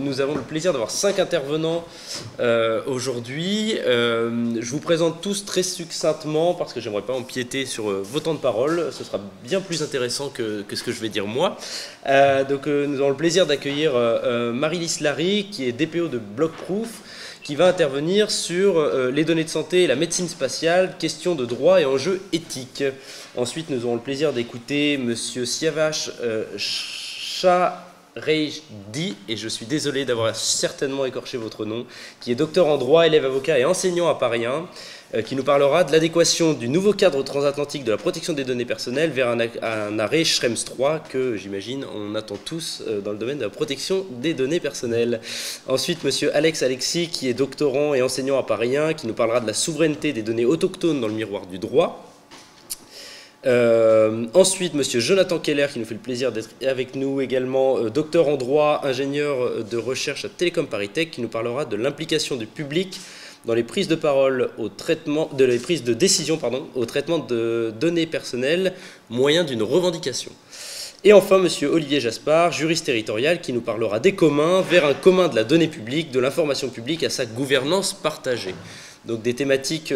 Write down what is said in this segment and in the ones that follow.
nous avons le plaisir d'avoir 5 intervenants aujourd'hui. Je vous présente tous très succinctement parce que j'aimerais pas empiéter sur vos temps de parole. Ce sera bien plus intéressant que ce que je vais dire moi. Nous avons le plaisir d'accueillir Marie-Lise Larry, qui est DPO de Blockproof, qui va intervenir sur les données de santé et la médecine spatiale, questions de droit et enjeux éthiques. Ensuite, nous aurons le plaisir d'écouter Monsieur Siavash Shareidi, et je suis désolé d'avoir certainement écorché votre nom, qui est docteur en droit, élève avocat et enseignant à Paris 1, qui nous parlera de l'adéquation du nouveau cadre transatlantique de la protection des données personnelles vers un arrêt Schrems 3 que, j'imagine, on attend tous dans le domaine de la protection des données personnelles. Ensuite, monsieur Alex Alexis, qui est doctorant et enseignant à Paris 1, qui nous parlera de la souveraineté des données autochtones dans le miroir du droit. Ensuite, monsieur Jonathan Keller, qui nous fait le plaisir d'être avec nous également, docteur en droit, ingénieur de recherche à Télécom Paris Tech, qui nous parlera de l'implication du public dans les prises de parole les prises de décision au traitement de données personnelles, moyen d'une revendication. Et enfin, monsieur Olivier Jaspard, juriste territorial, qui nous parlera des communs vers un commun de la donnée publique, de l'information publique à sa gouvernance partagée. Donc des thématiques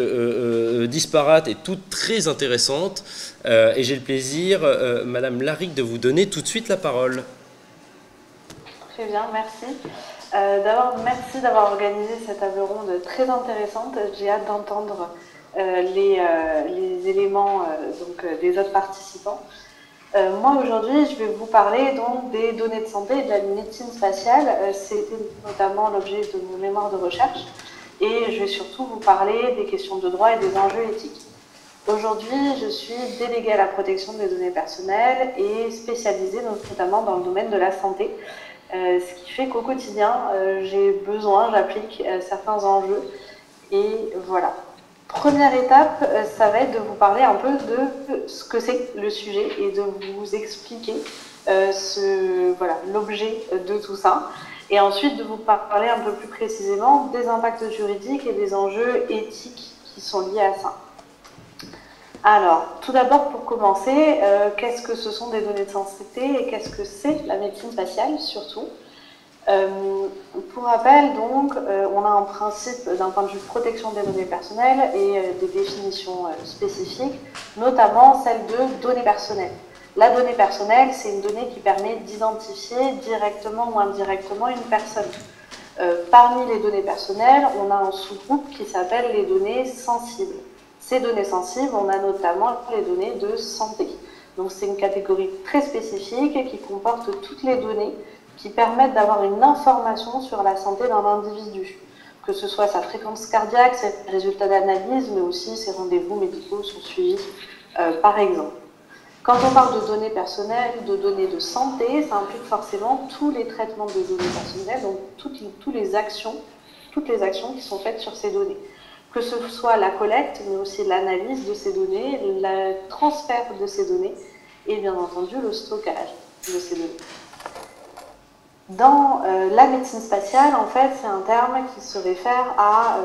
disparates et toutes très intéressantes. Et j'ai le plaisir, madame Larry, de vous donner tout de suite la parole. Très bien, merci. D'abord, merci d'avoir organisé cette table ronde très intéressante. J'ai hâte d'entendre les éléments des autres participants. Moi, aujourd'hui, je vais vous parler donc des données de santé et de la médecine spatiale. C'était notamment l'objet de mon mémoire de recherche. Et je vais surtout vous parler des questions de droit et des enjeux éthiques. Aujourd'hui, je suis déléguée à la protection des données personnelles et spécialisée notamment dans le domaine de la santé. Ce qui fait qu'au quotidien, j'applique certains enjeux. Et voilà. Première étape, ça va être de vous parler un peu de ce que c'est le sujet et de vous expliquer l'objet de tout ça. Et ensuite de vous parler un peu plus précisément des impacts juridiques et des enjeux éthiques qui sont liés à ça. Alors, tout d'abord, pour commencer, qu'est-ce que ce sont des données de santé et qu'est-ce que c'est la médecine spatiale, surtout? Pour rappel, donc, on a un principe d'un point de vue de protection des données personnelles et des définitions spécifiques, notamment celle de données personnelles. La donnée personnelle, c'est une donnée qui permet d'identifier directement ou indirectement une personne. Parmi les données personnelles, on a un sous-groupe qui s'appelle les données sensibles. Ces données sensibles, on a notamment les données de santé. Donc c'est une catégorie très spécifique qui comporte toutes les données qui permettent d'avoir une information sur la santé d'un individu, que ce soit sa fréquence cardiaque, ses résultats d'analyse, mais aussi ses rendez-vous médicaux sont suivis, par exemple. Quand on parle de données personnelles, de données de santé, ça implique forcément tous les traitements de données personnelles, donc toutes les actions qui sont faites sur ces données. Que ce soit la collecte, mais aussi l'analyse de ces données, le transfert de ces données, et bien entendu le stockage de ces données. Dans la médecine spatiale, en fait, c'est un terme qui se réfère à,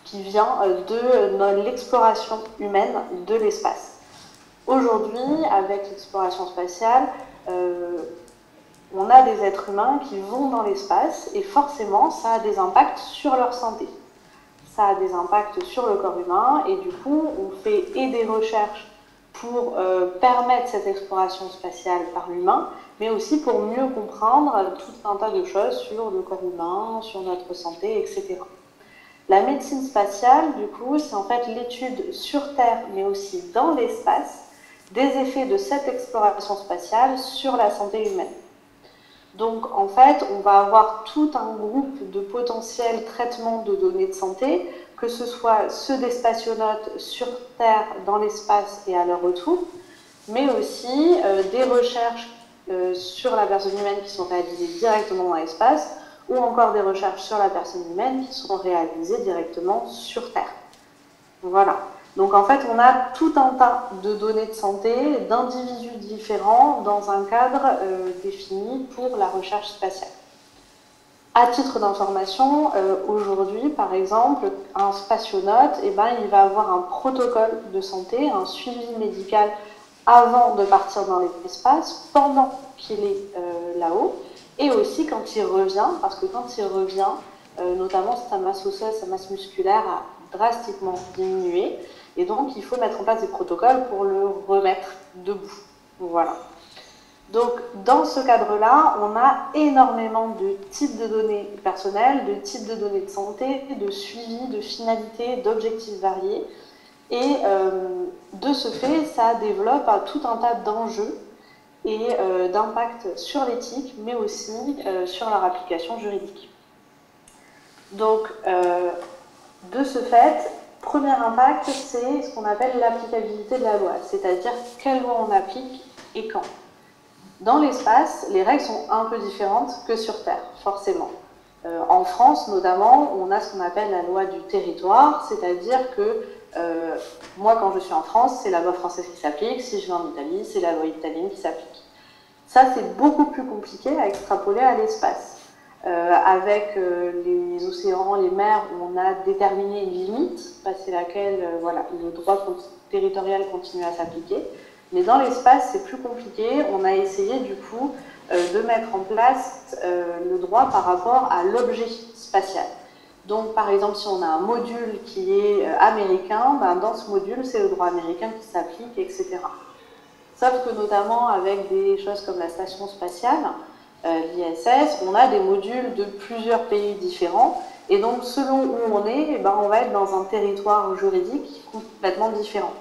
qui vient de l'exploration humaine de l'espace. Aujourd'hui, avec l'exploration spatiale, on a des êtres humains qui vont dans l'espace et forcément, ça a des impacts sur leur santé. Ça a des impacts sur le corps humain et du coup, on fait des recherches pour permettre cette exploration spatiale par l'humain, mais aussi pour mieux comprendre tout un tas de choses sur le corps humain, sur notre santé, etc. La médecine spatiale, du coup, c'est en fait l'étude sur Terre, mais aussi dans l'espace, des effets de cette exploration spatiale sur la santé humaine. Donc, en fait, on va avoir tout un groupe de potentiels traitements de données de santé, que ce soit ceux des spationautes sur Terre, dans l'espace et à leur retour, mais aussi des recherches sur la personne humaine qui sont réalisées directement dans l'espace, ou encore des recherches sur la personne humaine qui sont réalisées directement sur Terre. Voilà. Donc en fait, on a tout un tas de données de santé, d'individus différents dans un cadre défini pour la recherche spatiale. À titre d'information, aujourd'hui, par exemple, un spationaute, il va avoir un protocole de santé, un suivi médical avant de partir dans l'espace, pendant qu'il est là-haut, et aussi quand il revient, parce que quand il revient, notamment sa masse osseuse, sa masse musculaire a drastiquement diminué, et donc il faut mettre en place des protocoles pour le remettre debout. Voilà. Donc dans ce cadre-là, on a énormément de types de données personnelles, de types de données de santé, de suivi, de finalités, d'objectifs variés, et de ce fait, ça développe tout un tas d'enjeux et d'impact sur l'éthique, mais aussi sur leur application juridique. Donc, de ce fait, premier impact, c'est ce qu'on appelle l'applicabilité de la loi, c'est-à-dire quelle loi on applique et quand. Dans l'espace, les règles sont un peu différentes que sur Terre, forcément. En France, notamment, on a ce qu'on appelle la loi du territoire, c'est-à-dire que moi, quand je suis en France, c'est la loi française qui s'applique. Si je vais en Italie, c'est la loi italienne qui s'applique. Ça, c'est beaucoup plus compliqué à extrapoler à l'espace. Avec les océans, les mers, on a déterminé une limite, passé laquelle voilà, le droit territorial continue à s'appliquer. Mais dans l'espace, c'est plus compliqué. On a essayé, du coup, de mettre en place le droit par rapport à l'objet spatial. Donc, par exemple, si on a un module qui est américain, ben, dans ce module, c'est le droit américain qui s'applique, etc. Sauf que, notamment, avec des choses comme la station spatiale, l'ISS, on a des modules de plusieurs pays différents. Et donc, selon où on est, ben, on va être dans un territoire juridique complètement différent.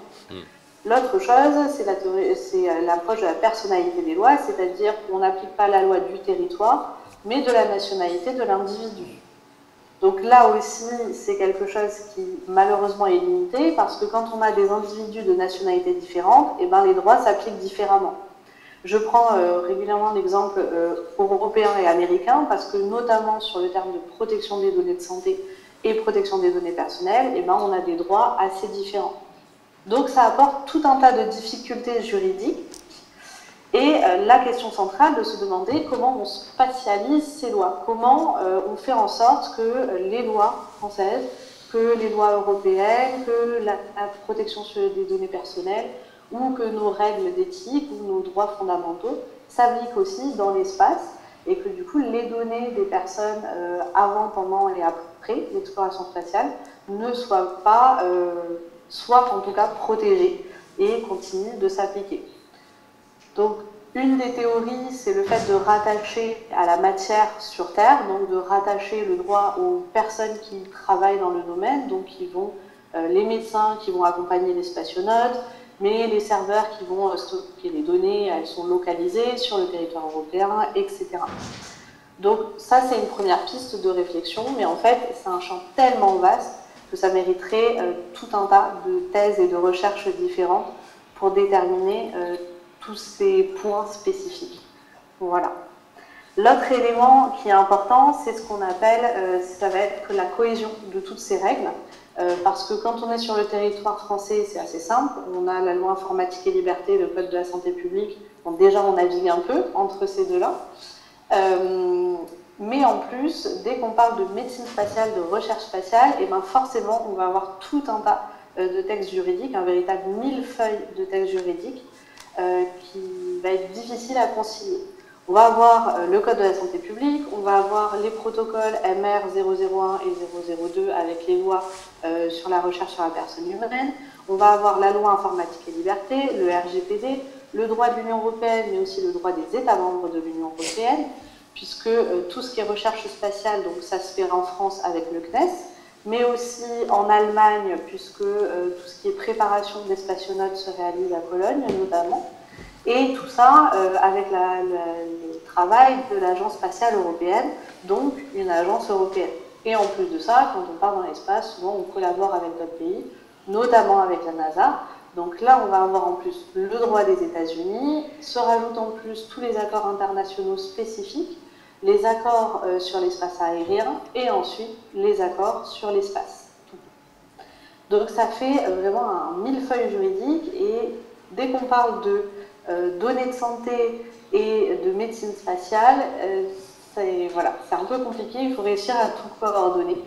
L'autre chose, c'est l'approche de la personnalité des lois, c'est-à-dire qu'on n'applique pas la loi du territoire, mais de la nationalité de l'individu. Donc là aussi, c'est quelque chose qui malheureusement est limité, parce que quand on a des individus de nationalités différentes, eh ben, les droits s'appliquent différemment. Je prends régulièrement l'exemple européen et américain, parce que notamment sur le terme de protection des données de santé et protection des données personnelles, eh ben, on a des droits assez différents. Donc ça apporte tout un tas de difficultés juridiques et la question centrale de se demander comment on spatialise ces lois, comment on fait en sorte que les lois françaises, que les lois européennes, que la protection des données personnelles ou que nos règles d'éthique ou nos droits fondamentaux s'appliquent aussi dans l'espace et que du coup les données des personnes avant, pendant et après l'exploration spatiale ne soient pas... soit en tout cas protégée et continue de s'appliquer. Donc, une des théories, c'est le fait de rattacher à la matière sur Terre, donc de rattacher le droit aux personnes qui travaillent dans le domaine, donc les médecins qui vont accompagner les spationautes, mais les serveurs qui vont stocker les données, elles sont localisées sur le territoire européen, etc. Donc ça, c'est une première piste de réflexion, mais en fait, c'est un champ tellement vaste que ça mériterait tout un tas de thèses et de recherches différentes pour déterminer tous ces points spécifiques. Voilà. L'autre élément qui est important, c'est ce qu'on appelle, ça va être la cohésion de toutes ces règles, parce que quand on est sur le territoire français, c'est assez simple, on a la loi informatique et liberté, le code de la santé publique, donc déjà on navigue un peu entre ces deux-là. Mais en plus, dès qu'on parle de médecine spatiale, de recherche spatiale, et ben forcément, on va avoir tout un tas de textes juridiques, un véritable millefeuille de textes juridiques qui va être difficile à concilier. On va avoir le code de la santé publique, on va avoir les protocoles MR 001 et 002 avec les lois sur la recherche sur la personne humaine, on va avoir la loi informatique et liberté, le RGPD, le droit de l'Union européenne, mais aussi le droit des États membres de l'Union européenne, puisque tout ce qui est recherche spatiale, donc ça se fait en France avec le CNES, mais aussi en Allemagne, puisque tout ce qui est préparation des spationautes se réalise à Cologne notamment, et tout ça avec le travail de l'Agence spatiale européenne, donc une agence européenne. Et en plus de ça, quand on part dans l'espace, souvent on collabore avec d'autres pays, notamment avec la NASA. Donc là, on va avoir en plus le droit des États-Unis, se rajoutent en plus tous les accords internationaux spécifiques, les accords sur l'espace aérien et ensuite les accords sur l'espace. Donc ça fait vraiment un millefeuille juridique et dès qu'on parle de données de santé et de médecine spatiale, c'est un peu compliqué, il faut réussir à tout coordonner.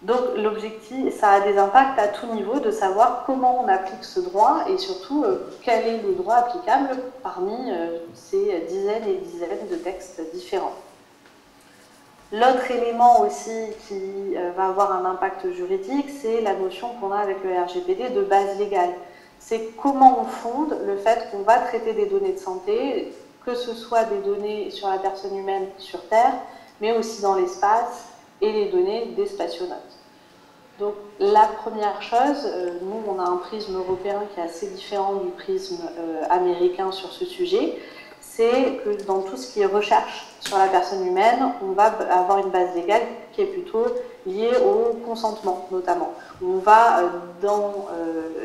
Donc l'objectif, ça a des impacts à tout niveau de savoir comment on applique ce droit et surtout quel est le droit applicable parmi ces dizaines et dizaines de textes différents. L'autre élément aussi qui va avoir un impact juridique, c'est la notion qu'on a avec le RGPD de base légale. C'est comment on fonde le fait qu'on va traiter des données de santé, que ce soit des données sur la personne humaine sur Terre, mais aussi dans l'espace, et les données des spationautes. Donc la première chose, nous on a un prisme européen qui est assez différent du prisme américain sur ce sujet, c'est que dans tout ce qui est recherche sur la personne humaine, on va avoir une base légale qui est plutôt liée au consentement notamment. On va, dans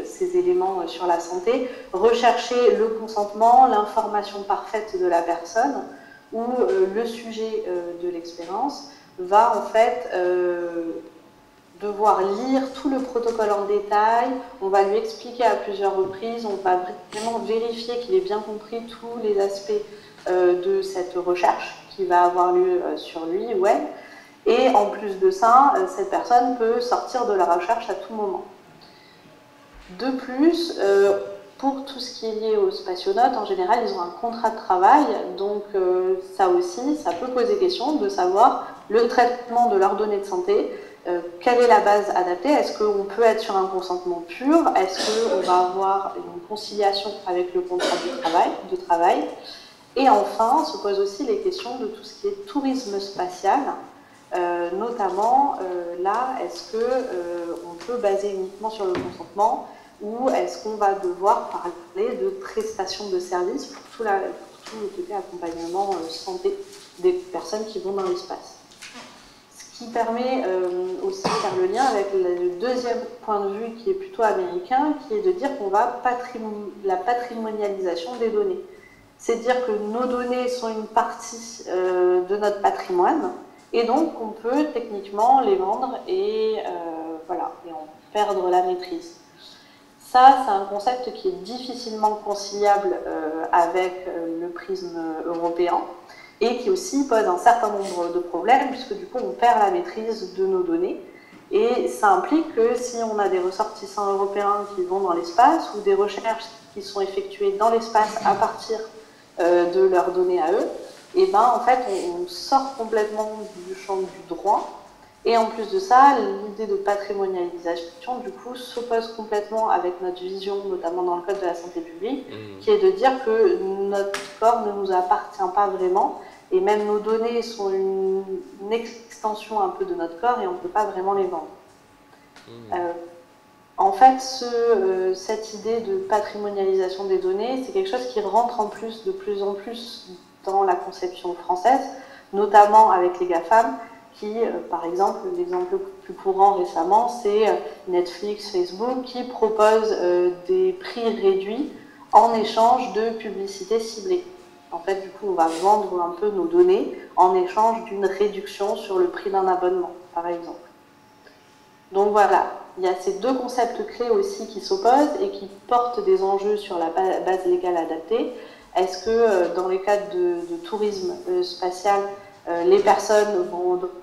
ces éléments sur la santé, rechercher le consentement, l'information parfaite de la personne, où le sujet de l'expérience va en fait devoir lire tout le protocole en détail, on va lui expliquer à plusieurs reprises, on va vraiment vérifier qu'il ait bien compris tous les aspects de cette recherche qui va avoir lieu sur lui ou elle. Et en plus de ça, cette personne peut sortir de la recherche à tout moment. De plus, pour tout ce qui est lié aux spationautes, en général, ils ont un contrat de travail, donc ça aussi, ça peut poser question de savoir le traitement de leurs données de santé, quelle est la base adaptée, est-ce qu'on peut être sur un consentement pur, est-ce qu'on va avoir une conciliation avec le contrat de travail, et enfin, se posent aussi les questions de tout ce qui est tourisme spatial, notamment là, est-ce qu'on peut baser uniquement sur le consentement, ou est-ce qu'on va devoir parler de prestations de services pour tout le côté accompagnement santé des personnes qui vont dans l'espace. Ce qui permet aussi de faire le lien avec le deuxième point de vue qui est plutôt américain, qui est de dire qu'on va la patrimonialisation des données. C'est dire que nos données sont une partie de notre patrimoine, et donc on peut techniquement les vendre et, voilà, et en perdre la maîtrise. Ça, c'est un concept qui est difficilement conciliable avec le prisme européen et qui aussi pose un certain nombre de problèmes puisque du coup on perd la maîtrise de nos données et ça implique que si on a des ressortissants européens qui vont dans l'espace ou des recherches qui sont effectuées dans l'espace à partir de leurs données à eux, et ben en fait on sort complètement du champ du droit. Et en plus de ça, l'idée de patrimonialisation, du coup, s'oppose complètement avec notre vision, notamment dans le Code de la santé publique, qui est de dire que notre corps ne nous appartient pas vraiment, et même nos données sont une extension un peu de notre corps, et on ne peut pas vraiment les vendre. En fait, cette idée de patrimonialisation des données, c'est quelque chose qui rentre en plus, de plus en plus dans la conception française, notamment avec les GAFAM, qui, par exemple, l'exemple le plus courant récemment, c'est Netflix, Facebook, qui proposent des prix réduits en échange de publicité ciblée. En fait, du coup, on va vendre un peu nos données en échange d'une réduction sur le prix d'un abonnement, par exemple. Donc voilà, il y a ces deux concepts clés aussi qui s'opposent et qui portent des enjeux sur la base légale adaptée. Est-ce que dans les cadres de tourisme spatial, les personnes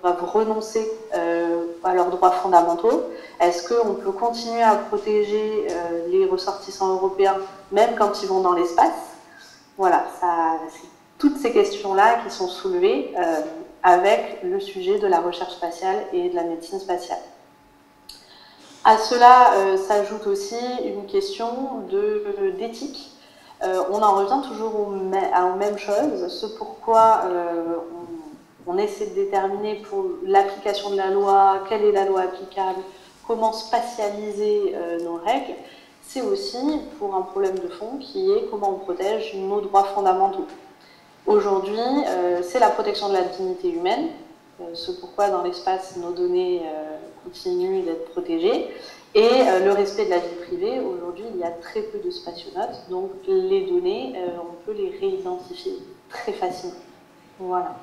doivent renoncer à leurs droits fondamentaux? Est-ce qu'on peut continuer à protéger les ressortissants européens même quand ils vont dans l'espace? Voilà, c'est toutes ces questions-là qui sont soulevées avec le sujet de la recherche spatiale et de la médecine spatiale. À cela s'ajoute aussi une question d'éthique. On en revient toujours aux mêmes choses, ce pourquoi on essaie de déterminer pour l'application de la loi, quelle est la loi applicable, comment spatialiser nos règles, c'est aussi pour un problème de fond qui est comment on protège nos droits fondamentaux. Aujourd'hui, c'est la protection de la dignité humaine, ce pourquoi dans l'espace nos données continuent d'être protégées, et le respect de la vie privée. Aujourd'hui, il y a très peu de spationautes, donc les données, on peut les réidentifier très facilement. Voilà.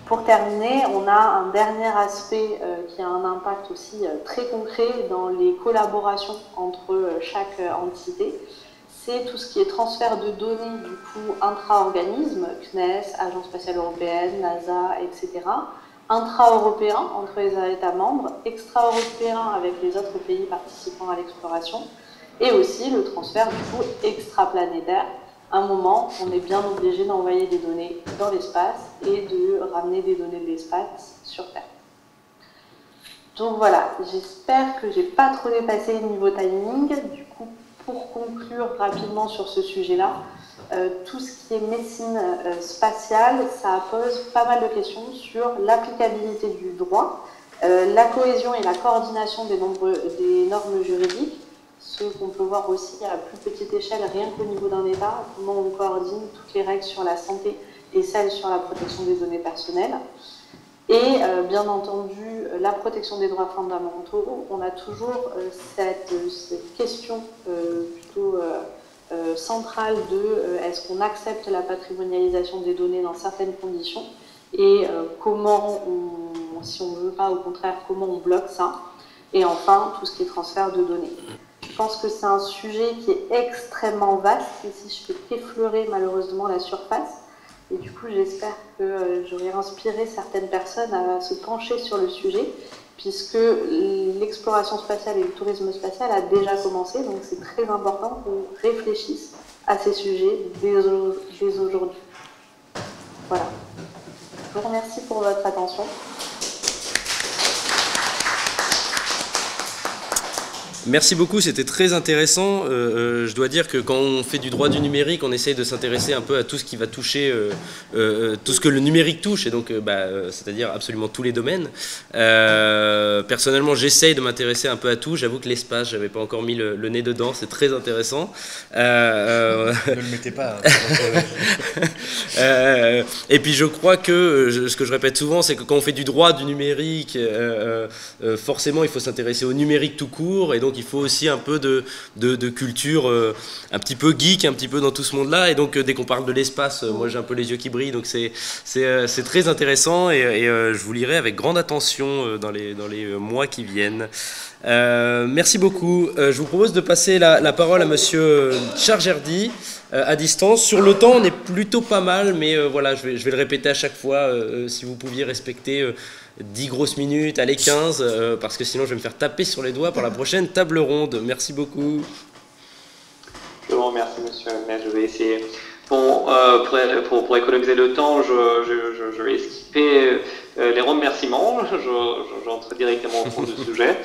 Pour terminer, on a un dernier aspect qui a un impact aussi très concret dans les collaborations entre chaque entité. C'est tout ce qui est transfert de données du coup intra-organismes, CNES, Agence spatiale européenne, NASA, etc., intra-européen entre les États membres, extra-européen avec les autres pays participant à l'exploration, et aussi le transfert du coup extraplanétaire. À un moment, on est bien obligé d'envoyer des données dans l'espace et de ramener des données de l'espace sur Terre. Donc voilà, j'espère que j'ai pas trop dépassé le niveau timing. Du coup, pour conclure rapidement sur ce sujet-là, tout ce qui est médecine spatiale, ça pose pas mal de questions sur l'applicabilité du droit, la cohésion et la coordination des normes juridiques, ce qu'on peut voir aussi à plus petite échelle, rien qu'au niveau d'un État, comment on coordine toutes les règles sur la santé et celles sur la protection des données personnelles. Et bien entendu, la protection des droits fondamentaux, on a toujours cette question plutôt centrale de est-ce qu'on accepte la patrimonialisation des données dans certaines conditions et comment, si on ne veut pas, au contraire, comment on bloque ça. Et enfin, tout ce qui est transfert de données. Je pense que c'est un sujet qui est extrêmement vaste, et si je fais qu'effleurer malheureusement la surface, et du coup j'espère que j'aurai inspiré certaines personnes à se pencher sur le sujet, puisque l'exploration spatiale et le tourisme spatial a déjà commencé, donc c'est très important qu'on réfléchisse à ces sujets dès aujourd'hui. Voilà. Je vous remercie pour votre attention. Merci beaucoup, c'était très intéressant. Je dois dire que quand on fait du droit du numérique, on essaye de s'intéresser un peu à tout ce qui va toucher, tout ce que le numérique touche, et donc c'est-à-dire absolument tous les domaines. Personnellement, j'essaye de m'intéresser un peu à tout. J'avoue que l'espace, j'avais pas encore mis le nez dedans, c'est très intéressant. Ne le mettez pas. Et puis je crois que, ce que je répète souvent, c'est que quand on fait du droit du numérique, forcément il faut s'intéresser au numérique tout court, et donc il faut aussi un peu de culture un petit peu geek, un petit peu dans tout ce monde-là, et donc dès qu'on parle de l'espace, moi j'ai un peu les yeux qui brillent, donc c'est très intéressant, et je vous lirai avec grande attention dans les mois qui viennent. Merci beaucoup. Je vous propose de passer la parole à monsieur Chargerdi à distance. Sur le temps, on est plutôt pas mal, mais voilà, je vais le répéter à chaque fois. Si vous pouviez respecter 10 grosses minutes, allez 15, parce que sinon je vais me faire taper sur les doigts par la prochaine table ronde. Merci beaucoup. Je vous remercie, monsieur le maire. Je vais essayer. Bon, pour économiser le temps, je vais skipper les remerciements. J'entre directement au fond du sujet.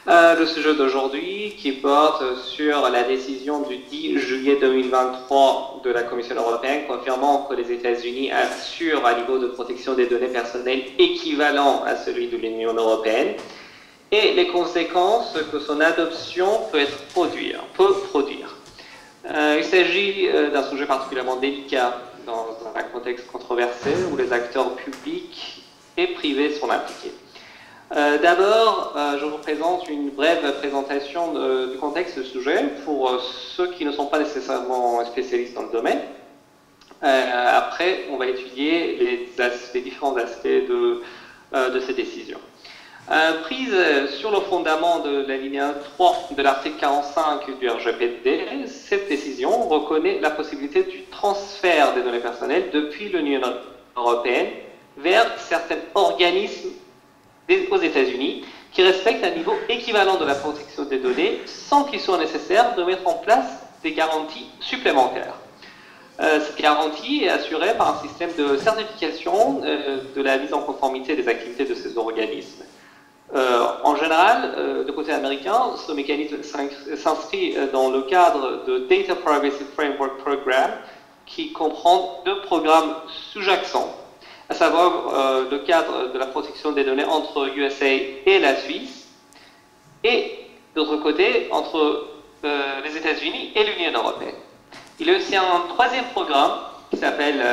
Le sujet d'aujourd'hui qui porte sur la décision du 10 juillet 2023 de la Commission européenne confirmant que les États-Unis assurent un niveau de protection des données personnelles équivalent à celui de l'Union européenne et les conséquences que son adoption peut produire. Il s'agit d'un sujet particulièrement délicat dans un contexte controversé où les acteurs publics et privés sont impliqués. D'abord, je vous présente une brève présentation du contexte du sujet pour ceux qui ne sont pas nécessairement spécialistes dans le domaine. Après, on va étudier les différents aspects de ces décisions. Prise sur le fondament de l'alinéa 3 de l'article 45 du RGPD, cette décision reconnaît la possibilité du transfert des données personnelles depuis l'Union européenne vers certains organismes aux États-Unis qui respectent un niveau équivalent de la protection des données sans qu'il soit nécessaire de mettre en place des garanties supplémentaires. Cette garantie est assurée par un système de certification de la mise en conformité des activités de ces organismes. En général, de côté américain, ce mécanisme s'inscrit dans le cadre de Data Privacy Framework Program qui comprend 2 programmes sous-jacents, à savoir le cadre de la protection des données entre USA et la Suisse, et d'autre côté, entre les États-Unis et l'Union européenne. Il y a aussi un 3e programme qui s'appelle,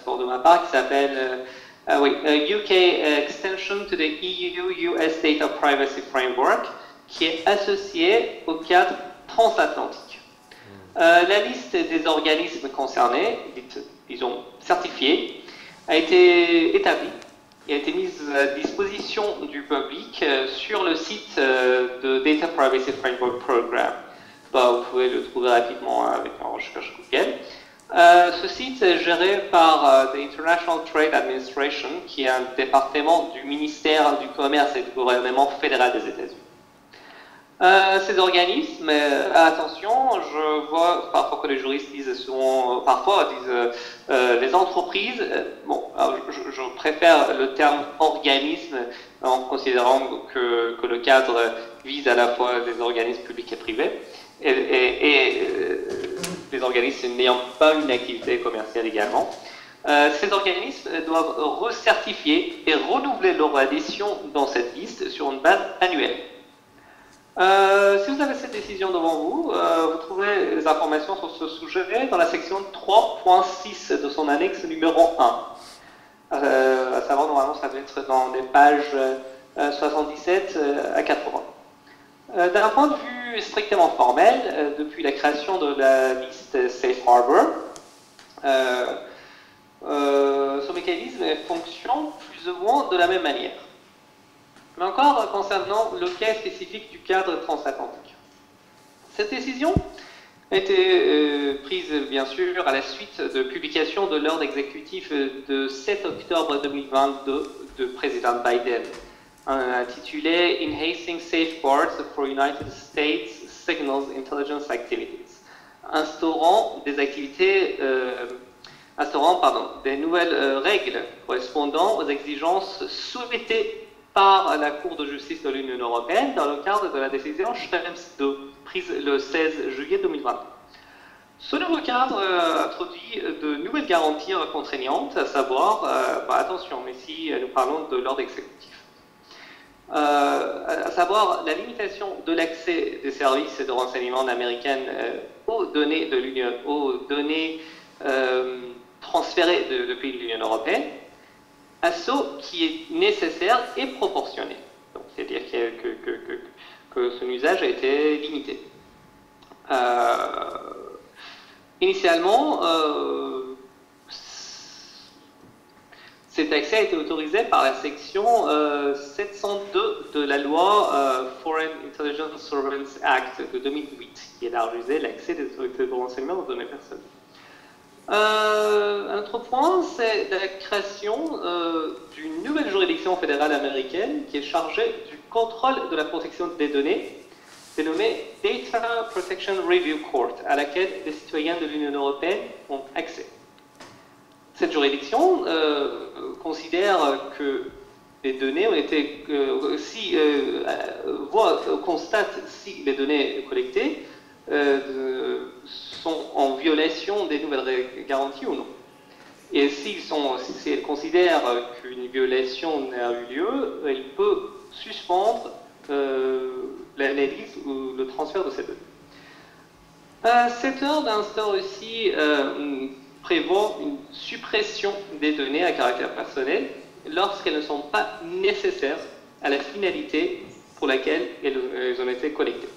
pour de ma part, qui s'appelle UK Extension to the EU-US Data Privacy Framework, qui est associé au cadre transatlantique. La liste des organismes concernés, disons certifiés, a été établie et a été mise à disposition du public sur le site de Data Privacy Framework Program. Vous pouvez le trouver rapidement avec une recherche Google. Ce site est géré par the International Trade Administration, qui est un département du ministère du Commerce et du gouvernement fédéral des États-Unis. Ces organismes, attention, je vois parfois que les juristes disent les entreprises. Bon, alors je préfère le terme organisme en considérant que le cadre vise à la fois des organismes publics et privés et les organismes n'ayant pas une activité commerciale également. Ces organismes doivent recertifier et renouveler leur adhésion dans cette liste sur une base annuelle. Si vous avez cette décision devant vous, vous trouverez les informations sur ce sujet dans la section 3.6 de son annexe numéro 1. À savoir, normalement, ça va être dans les pages 77 à 80. D'un point de vue strictement formel, depuis la création de la liste Safe Harbor, ce mécanisme fonctionne plus ou moins de la même manière. Mais encore concernant le cas spécifique du cadre transatlantique. Cette décision a été prise bien sûr à la suite de publication de l'ordre exécutif de 7 octobre 2022 de président Biden, intitulé Enhancing Safeguards for United States Signals Intelligence Activities, instaurant des nouvelles règles correspondant aux exigences souhaitées par la Cour de justice de l'Union européenne dans le cadre de la décision Schrems II, prise le 16 juillet 2020. Ce nouveau cadre introduit de nouvelles garanties contraignantes, à savoir, attention, mais si nous parlons de l'ordre exécutif, à savoir la limitation de l'accès des services de renseignement américains aux données de l'Union, aux données transférées depuis l'Union européenne, à ce qui est nécessaire et proportionné. C'est-à-dire que son usage a été limité. Initialement, cet accès a été autorisé par la section 702 de la loi Foreign Intelligence Surveillance Act de 2008, qui élargissait l'accès des autorités de renseignement aux données personnelles. Un autre point, c'est la création d'une nouvelle juridiction fédérale américaine qui est chargée du contrôle de la protection des données, dénommée Data Protection Review Court, à laquelle les citoyens de l'Union européenne ont accès. Cette juridiction considère que les données ont été, constate si les données collectées sont en violation des nouvelles garanties ou non. Et si elle considère qu'une violation n'a eu lieu, elle peut suspendre les listes ou le transfert de ces données. Cet ordre instaure aussi prévoit une suppression des données à caractère personnel lorsqu'elles ne sont pas nécessaires à la finalité pour laquelle elles ont été collectées,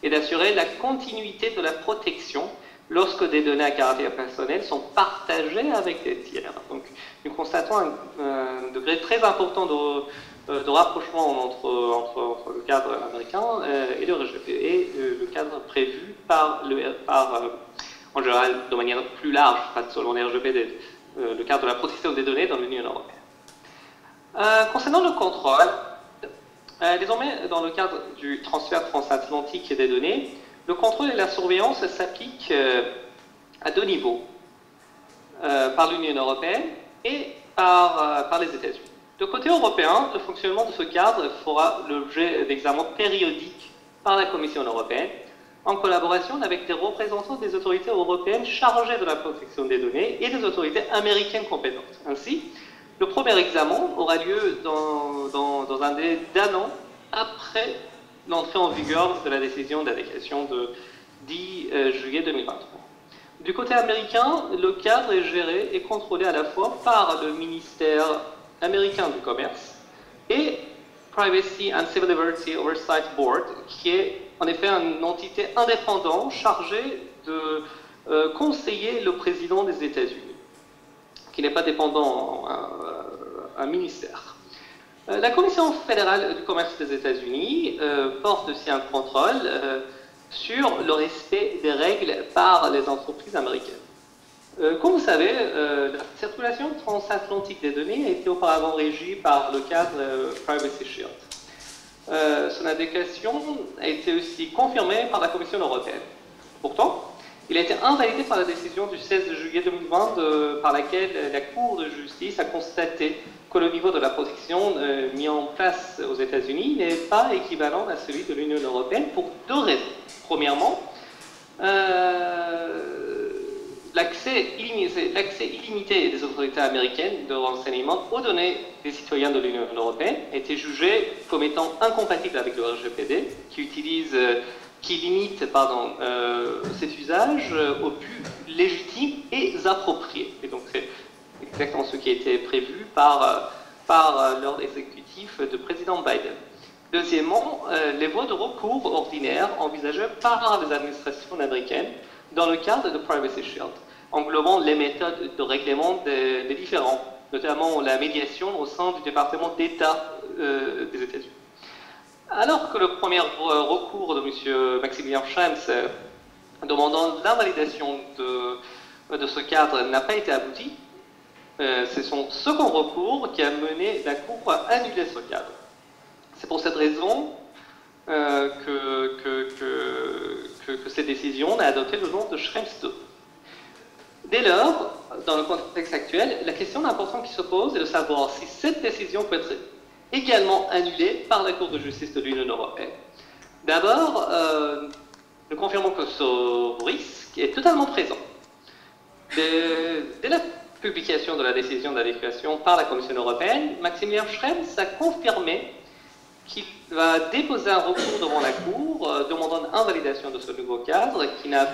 et d'assurer la continuité de la protection lorsque des données à caractère personnel sont partagées avec des tiers. Donc, nous constatons un degré très important de rapprochement entre le cadre américain et le RGPD et le cadre prévu en général de manière plus large, pas seulement le RGPD, le cadre de la protection des données dans l'Union européenne. Concernant le contrôle, désormais, dans le cadre du transfert transatlantique des données, le contrôle et la surveillance s'appliquent à deux niveaux, par l'Union européenne et par les États-Unis. De côté européen, le fonctionnement de ce cadre fera l'objet d'examens périodiques par la Commission européenne, en collaboration avec des représentants des autorités européennes chargées de la protection des données et des autorités américaines compétentes. Ainsi, le premier examen aura lieu dans un délai d'1 an après l'entrée en vigueur de la décision d'adéquation de 10 juillet 2023. Du côté américain, le cadre est géré et contrôlé à la fois par le ministère américain du commerce et Privacy and Civil Liberty Oversight Board, qui est en effet une entité indépendante chargée de conseiller le président des États-Unis, qui n'est pas dépendant à un ministère. La Commission fédérale du commerce des États-Unis porte aussi un contrôle sur le respect des règles par les entreprises américaines. Comme vous savez, la circulation transatlantique des données a été auparavant régie par le cadre Privacy Shield. Son adéquation a été aussi confirmée par la Commission européenne. Pourtant, il a été invalidé par la décision du 16 juillet 2020 par laquelle la Cour de justice a constaté que le niveau de la protection mis en place aux États-Unis n'est pas équivalent à celui de l'Union européenne pour deux raisons. Premièrement, l'accès illimité des autorités américaines de renseignement aux données des citoyens de l'Union européenne a été jugé comme étant incompatible avec le RGPD, qui limite cet usage au but légitime et approprié. Et donc c'est exactement ce qui a été prévu par l'ordre exécutif du président Biden. Deuxièmement, les voies de recours ordinaires envisagées par les administrations américaines dans le cadre de Privacy Shield, englobant les méthodes de règlement des différends, notamment la médiation au sein du département d'État des États-Unis. Alors que le premier recours de M. Maximilian Schrems demandant l'invalidation de ce cadre n'a pas été abouti, c'est son second recours qui a mené la Cour à annuler ce cadre. C'est pour cette raison que cette décision a adopté le nom de Schrems II. Dès lors, dans le contexte actuel, la question importante qui se pose est de savoir si cette décision peut être également annulée par la Cour de justice de l'Union européenne. D'abord, nous confirmons que ce risque est totalement présent. Dès la publication de la décision d'adéquation par la Commission européenne, Maximilian Schrems a confirmé qu'il va déposer un recours devant la Cour demandant l'invalidation de ce nouveau cadre qui n'a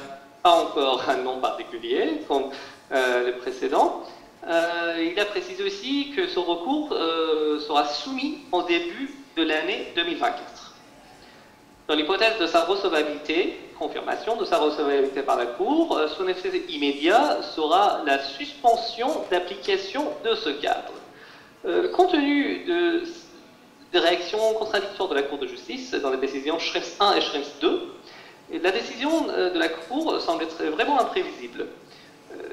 pas encore un nom particulier comme le précédent. Il a précisé aussi que ce recours sera soumis au début de l'année 2024. Dans l'hypothèse de sa recevabilité, confirmation de sa recevabilité par la Cour, son effet immédiat sera la suspension d'application de ce cadre. Compte tenu des réactions contradictoires de la Cour de justice dans les décisions Schrems I et Schrems II, la décision de la Cour semble être vraiment imprévisible.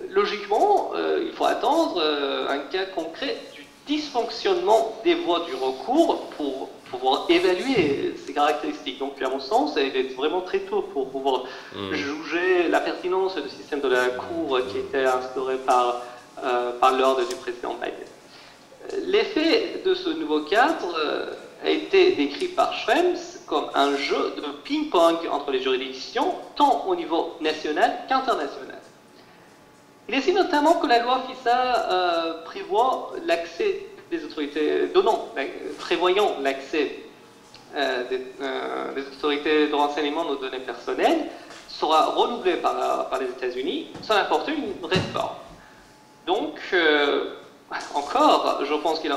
Logiquement, il faut attendre un cas concret du dysfonctionnement des voies du recours pour pouvoir évaluer ces caractéristiques. Donc, à mon sens, il est vraiment très tôt pour pouvoir juger la pertinence du système de la Cour qui était instauré par l'ordre du président Biden. L'effet de ce nouveau cadre a été décrit par Schrems comme un jeu de ping-pong entre les juridictions, tant au niveau national qu'international. Il estime notamment que la loi FISA prévoit l'accès des autorités, prévoyant l'accès des autorités de renseignement aux données personnelles, sera renouvelée par les États-Unis sans apporter une réforme. Donc, je pense qu'il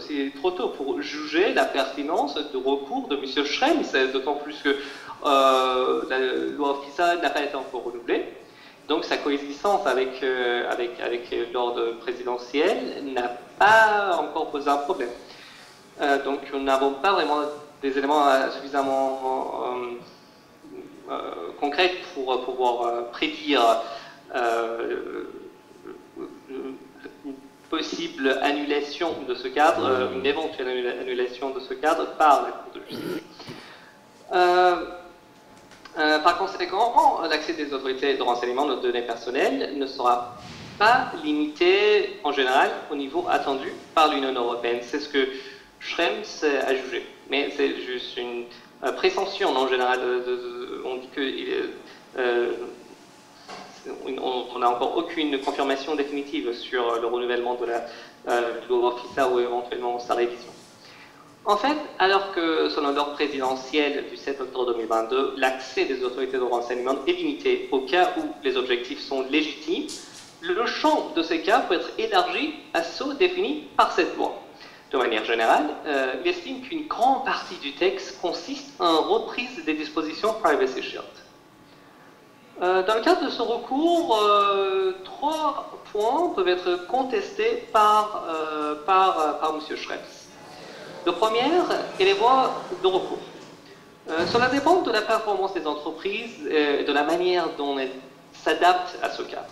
c'est trop tôt pour juger la pertinence du recours de M. Schrems, d'autant plus que la loi FISA n'a pas été encore renouvelée. Donc sa coexistence avec l'ordre présidentiel n'a pas encore posé un problème. Donc nous n'avons pas vraiment des éléments suffisamment concrets pour pouvoir prédire une possible annulation de ce cadre, une éventuelle annulation de ce cadre par la Cour de justice. Par conséquent, l'accès des autorités de renseignement aux données personnelles ne sera pas limité en général au niveau attendu par l'Union européenne. C'est ce que Schrems a jugé. Mais c'est juste une présomption en général. On dit qu'on n'a encore aucune confirmation définitive sur le renouvellement de la loi FISA ou éventuellement sa révision. En fait, alors que selon l'ordre présidentiel du 7 octobre 2022, l'accès des autorités de renseignement est limité au cas où les objectifs sont légitimes, le champ de ces cas peut être élargi à ceux définis par cette loi. De manière générale, il estime qu'une grande partie du texte consiste en reprise des dispositions Privacy Shield. Dans le cadre de ce recours, 3 points peuvent être contestés par M. Schrems. Le premier est les voies de recours. Cela dépend de la performance des entreprises et de la manière dont elles s'adaptent à ce cadre.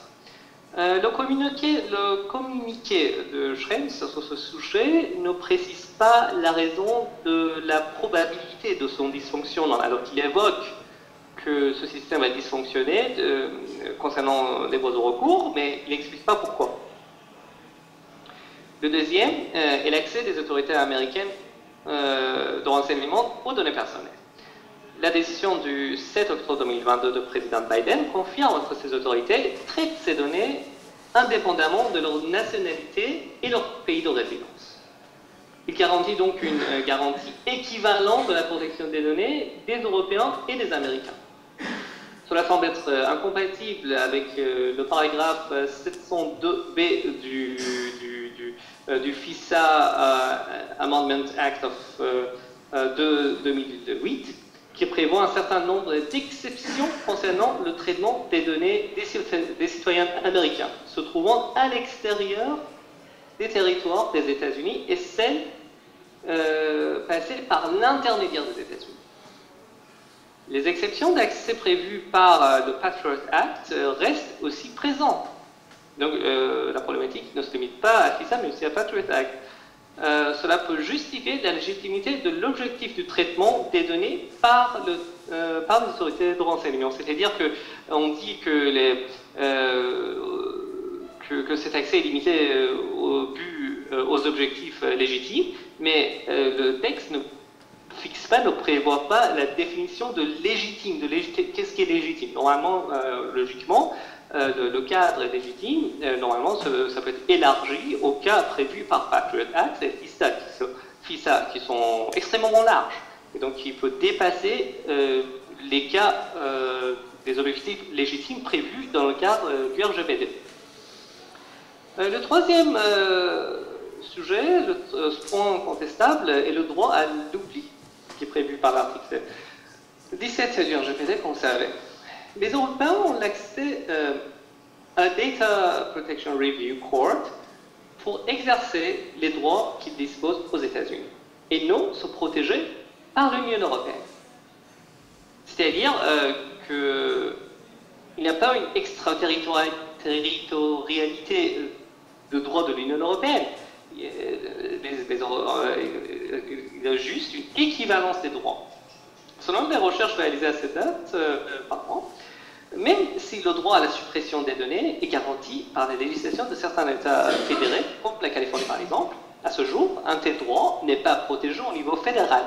Le communiqué de Schrems sur ce sujet ne précise pas la raison de la probabilité de son dysfonctionnement. Alors il évoque que ce système a dysfonctionné concernant les voies de recours, mais il n'explique pas pourquoi. Le deuxième est l'accès des autorités américaines de renseignement aux données personnelles. La décision du 7 octobre 2022 du président Biden confirme que ces autorités traitent ces données indépendamment de leur nationalité et leur pays de résidence. Il garantit donc une garantie équivalente de la protection des données des Européens et des Américains. Cela semble être incompatible avec le paragraphe 702B du FISA Amendment Act de 2008, qui prévoit un certain nombre d'exceptions concernant le traitement des données des citoyens américains se trouvant à l'extérieur des territoires des États-Unis et celles passées par l'intermédiaire des États-Unis. Les exceptions d'accès prévues par le Patriot Act restent aussi présentes. Donc la problématique ne se limite pas à FISA, mais aussi à Patriot Act. Cela peut justifier la légitimité de l'objectif du traitement des données par les autorités de renseignement. C'est-à-dire qu'on dit que, que cet accès est limité aux objectifs légitimes, mais le texte ne fixe pas, ne prévoit pas la définition de légitime. Qu'est-ce qui est légitime? Normalement, logiquement, le cadre est légitime, normalement ça peut être élargi aux cas prévus par Patriot Act et FISA qui sont extrêmement larges. Et donc il peut dépasser les cas des objectifs légitimes prévus dans le cadre du RGPD. Le troisième sujet, ce point contestable, est le droit à l'oubli, qui est prévu par l'article 17 du RGPD, comme vous savez. Les Européens ont l'accès à Data Protection Review Court pour exercer les droits qu'ils disposent aux États-Unis et non se protéger par l'Union européenne. C'est-à-dire qu'il n'y a pas une extraterritorialité de droit de l'Union européenne. Il y a juste une équivalence des droits. Selon les recherches réalisées à cette date, même si le droit à la suppression des données est garanti par les législations de certains États fédérés, comme la Californie par exemple, à ce jour, un tel droit n'est pas protégé au niveau fédéral.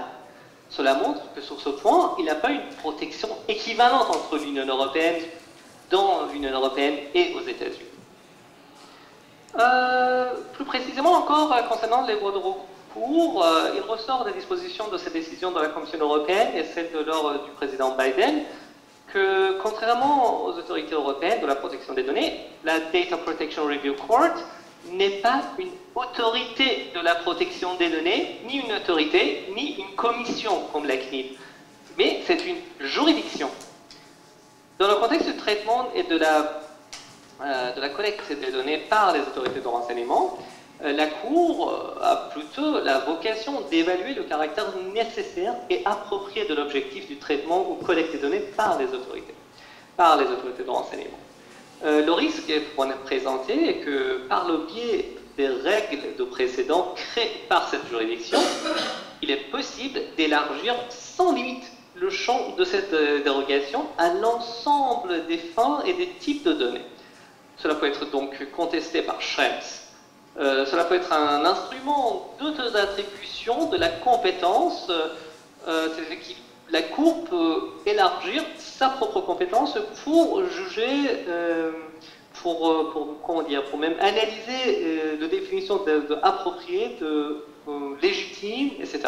Cela montre que sur ce point, il n'y a pas une protection équivalente entre l'Union européenne, dans l'Union européenne et aux États-Unis. Plus précisément encore, concernant les voies de recours, il ressort des dispositions de cette décision de la Commission européenne et celle de l'ordre du président Biden que, contrairement aux autorités européennes de la protection des données, la Data Protection Review Court n'est pas une autorité de la protection des données, ni une autorité, ni une commission comme la CNIL, mais c'est une juridiction. Dans le contexte du traitement et de la collecte des données par les autorités de renseignement, la Cour a plutôt la vocation d'évaluer le caractère nécessaire et approprié de l'objectif du traitement ou collecte des données par les autorités de renseignement. Le risque qu'on a présenté est que par le biais des règles de précédent créées par cette juridiction, il est possible d'élargir sans limite le champ de cette dérogation à l'ensemble des fins et des types de données. Cela peut être donc contesté par Schrems. Cela peut être un instrument d'auto-attribution de la compétence, c'est-à-dire que la Cour peut élargir sa propre compétence pour juger, pour même analyser de définition d'approprié, de légitime, etc.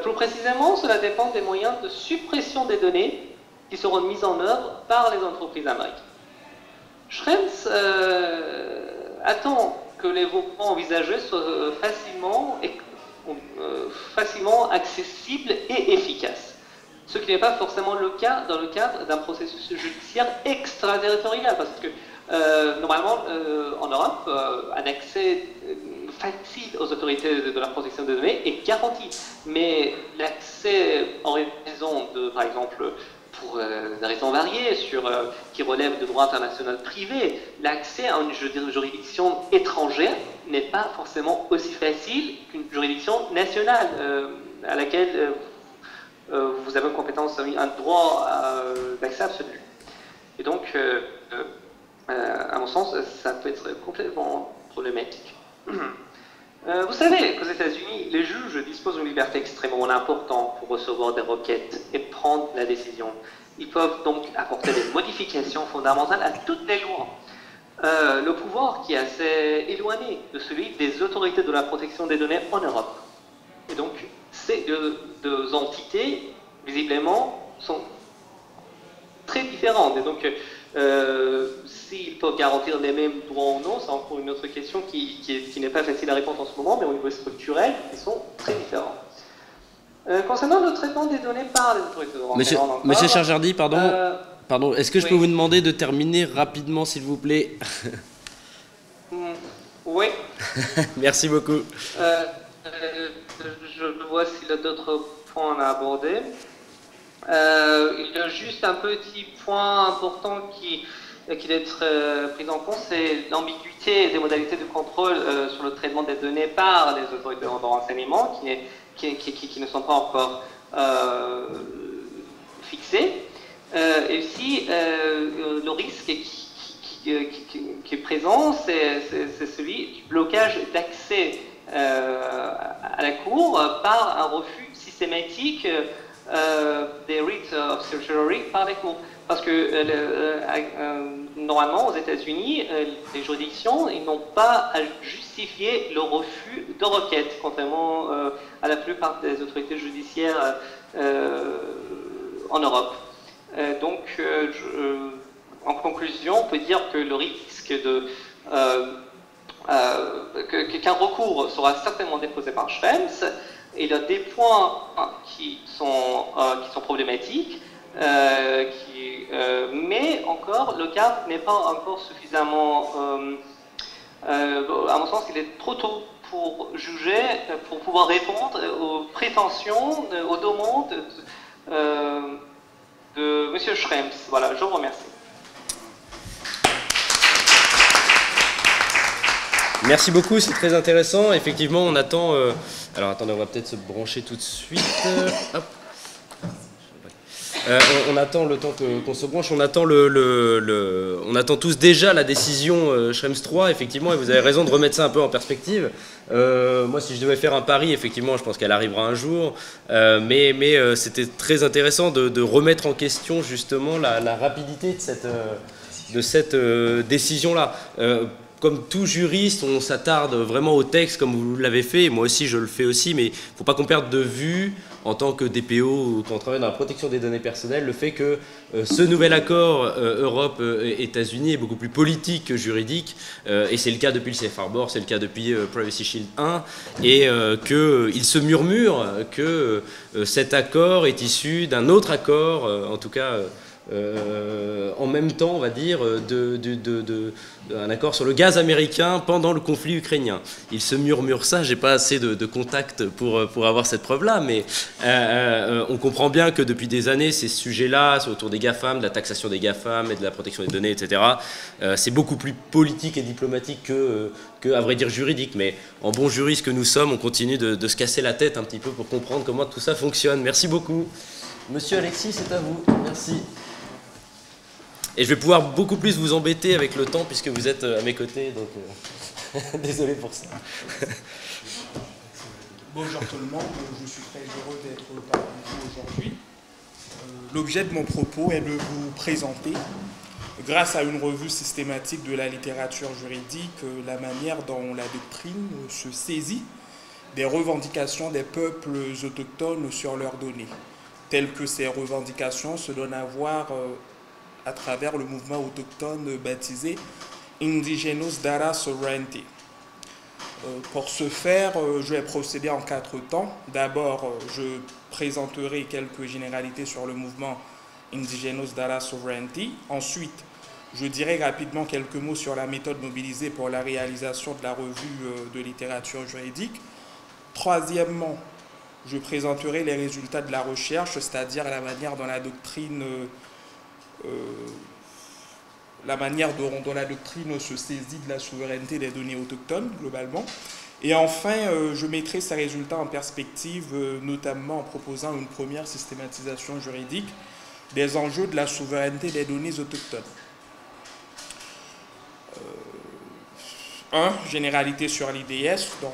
Plus précisément, cela dépend des moyens de suppression des données qui seront mis en œuvre par les entreprises américaines. Schrems attend que les voies envisagées soient facilement accessibles et efficaces, ce qui n'est pas forcément le cas dans le cadre d'un processus judiciaire extraterritorial, parce que normalement, en Europe, un accès facile aux autorités de la protection des données est garanti, mais l'accès en raison de, par exemple, pour des raisons variées, qui relèvent de droit international privé, l'accès à une juridiction étrangère n'est pas forcément aussi facile qu'une juridiction nationale à laquelle vous avez une compétence, un droit d'accès absolu. Et donc, à mon sens, ça peut être complètement problématique. Vous savez qu'aux États-Unis, les juges disposent d'une liberté extrêmement importante pour recevoir des requêtes et prendre la décision. Ils peuvent donc apporter des modifications fondamentales à toutes les lois. Le pouvoir qui est assez éloigné de celui des autorités de la protection des données en Europe. Et donc, ces deux entités, visiblement, sont très différentes. Et donc, s'ils peuvent garantir les mêmes droits ou non, c'est encore une autre question qui n'est pas facile à répondre en ce moment, mais au niveau structurel, ils sont très différents. Concernant le traitement des données par les autorités de renseignement, Monsieur Charjardi, pardon, est-ce que je peux vous demander de terminer rapidement, s'il vous plaît? Oui. Merci beaucoup. Je vois s'il y a d'autres points à aborder. Il y a juste un petit point important qui doit être pris en compte, c'est l'ambiguïté des modalités de contrôle sur le traitement des données par les autorités de renseignement qui ne sont pas encore fixées. Et aussi, le risque qui est présent, c'est celui du blocage d'accès à la Cour par un refus systématique des writs of certiorari par les cours. Parce que normalement, aux États-Unis, les juridictions n'ont pas à justifier le refus de requête, contrairement à la plupart des autorités judiciaires en Europe. Donc, en conclusion, on peut dire que le risque qu'un recours sera certainement déposé par Schrems. Il y a des points qui sont problématiques, mais encore, le cas n'est pas encore suffisamment... à mon sens, il est trop tôt pour juger, pour pouvoir répondre aux prétentions, aux demandes de M. Schrems. Voilà, je vous remercie. Merci beaucoup, c'est très intéressant. Effectivement, on attend... alors attendez, on va peut-être se brancher tout de suite. Hop. On attend le temps qu'on se branche, on attend on attend tous déjà la décision Schrems 3, effectivement, et vous avez raison de remettre ça un peu en perspective. Moi, si je devais faire un pari, effectivement, je pense qu'elle arrivera un jour, mais c'était très intéressant de remettre en question justement la rapidité de cette décision-là. Comme tout juriste, on s'attarde vraiment au texte comme vous l'avez fait, et moi aussi je le fais aussi, mais il ne faut pas qu'on perde de vue, en tant que DPO ou qu'on travaille dans la protection des données personnelles, le fait que ce nouvel accord Europe-États-Unis est beaucoup plus politique que juridique, et c'est le cas depuis le Safe Harbor, c'est le cas depuis Privacy Shield 1, et qu'il se murmure que cet accord est issu d'un autre accord, en tout cas... en même temps, on va dire, un accord sur le gaz américain pendant le conflit ukrainien. Il se murmure ça, j'ai pas assez de contacts pour avoir cette preuve-là, mais on comprend bien que depuis des années, ces sujets-là, autour des GAFAM, de la taxation des GAFAM et de la protection des données, etc., c'est beaucoup plus politique et diplomatique que, à vrai dire, juridique. Mais en bon juriste que nous sommes, on continue de se casser la tête un petit peu pour comprendre comment tout ça fonctionne. Merci beaucoup. Monsieur Alexis, c'est à vous. Merci. Et je vais pouvoir beaucoup plus vous embêter avec le temps puisque vous êtes à mes côtés, donc désolé pour ça. Bonjour tout le monde, je suis très heureux d'être parmi vous aujourd'hui. L'objet de mon propos est de vous présenter, grâce à une revue systématique de la littérature juridique, la manière dont la doctrine se saisit des revendications des peuples autochtones sur leurs données, telles que ces revendications se donnent à voir à travers le mouvement autochtone baptisé Indigenous Data Sovereignty. Pour ce faire, je vais procéder en 4 temps. D'abord, je présenterai quelques généralités sur le mouvement Indigenous Data Sovereignty. Ensuite, je dirai rapidement quelques mots sur la méthode mobilisée pour la réalisation de la revue de littérature juridique. Troisièmement, Je présenterai les résultats de la recherche, c'est-à-dire la manière dont la doctrine se saisit de la souveraineté des données autochtones, globalement. Et enfin, je mettrai ces résultats en perspective, notamment en proposant une première systématisation juridique des enjeux de la souveraineté des données autochtones. Généralité sur l'IDS. Donc,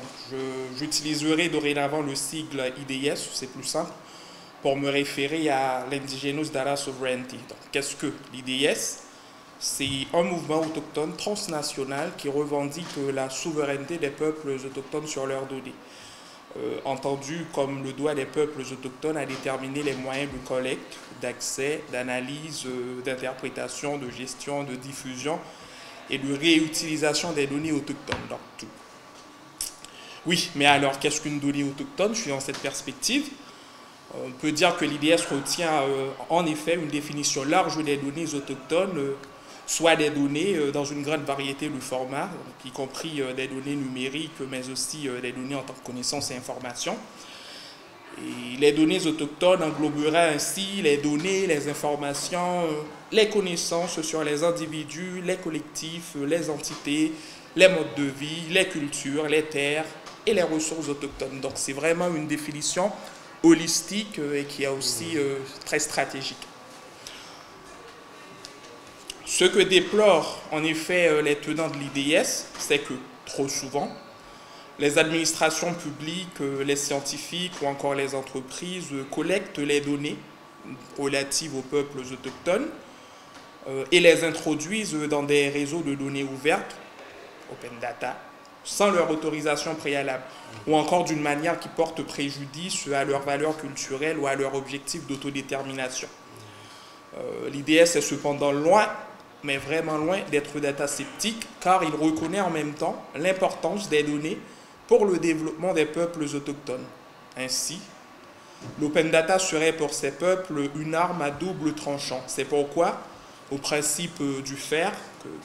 j'utiliserai dorénavant le sigle IDS, c'est plus simple, pour me référer à l'Indigenous Data Sovereignty. Donc, qu'est-ce que l'IDS? C'est un mouvement autochtone transnational qui revendique la souveraineté des peuples autochtones sur leurs données. Entendu comme le droit des peuples autochtones à déterminer les moyens de collecte, d'accès, d'analyse, d'interprétation, de gestion, de diffusion et de réutilisation des données autochtones. Donc, tout. Oui, mais alors, qu'est-ce qu'une donnée autochtone? Je suis dans cette perspective. On peut dire que l'IDS retient en effet une définition large des données autochtones, soit des données dans une grande variété de formats, y compris des données numériques, mais aussi des données en tant que connaissances et informations. Et les données autochtones engloberaient ainsi les données, les informations, les connaissances sur les individus, les collectifs, les entités, les modes de vie, les cultures, les terres et les ressources autochtones. Donc c'est vraiment une définition holistique et qui est aussi très stratégique. Ce que déplorent en effet les tenants de l'IDS, c'est que trop souvent, les administrations publiques, les scientifiques ou encore les entreprises collectent les données relatives aux peuples autochtones et les introduisent dans des réseaux de données ouvertes, open data, sans leur autorisation préalable, ou encore d'une manière qui porte préjudice à leur valeur culturelle ou à leur objectif d'autodétermination. L'IDS est cependant loin, mais vraiment loin d'être data sceptique, car il reconnaît en même temps l'importance des données pour le développement des peuples autochtones. Ainsi, l'open data serait pour ces peuples une arme à double tranchant. C'est pourquoi, au principe du FAIR,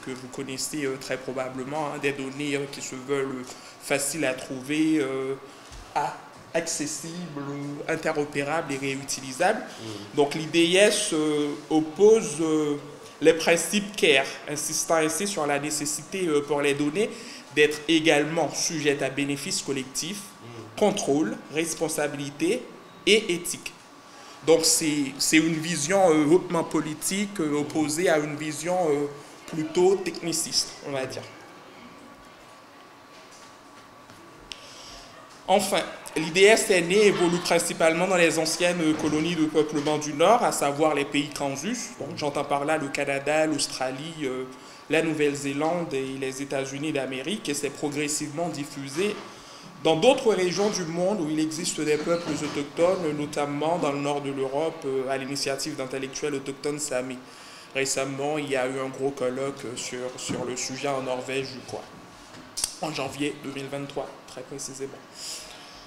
que vous connaissez très probablement, des données qui se veulent faciles à trouver, accessibles, interopérables et réutilisables. Donc l'IDS oppose les principes CARE, insistant ainsi sur la nécessité pour les données d'être également sujettes à bénéfices collectifs, contrôle, responsabilité et éthique. Donc c'est une vision hautement politique opposée à une vision plutôt techniciste, on va dire. Enfin, l'IDS est né et évolue principalement dans les anciennes colonies de peuplement du Nord, à savoir les pays Kansus. Donc j'entends par là le Canada, l'Australie, la Nouvelle-Zélande et les États-Unis d'Amérique, et c'est progressivement diffusé dans d'autres régions du monde où il existe des peuples autochtones, notamment dans le nord de l'Europe, à l'initiative d'intellectuels autochtones samis. Récemment, il y a eu un gros colloque sur le sujet en Norvège, je crois, en janvier 2023, très précisément.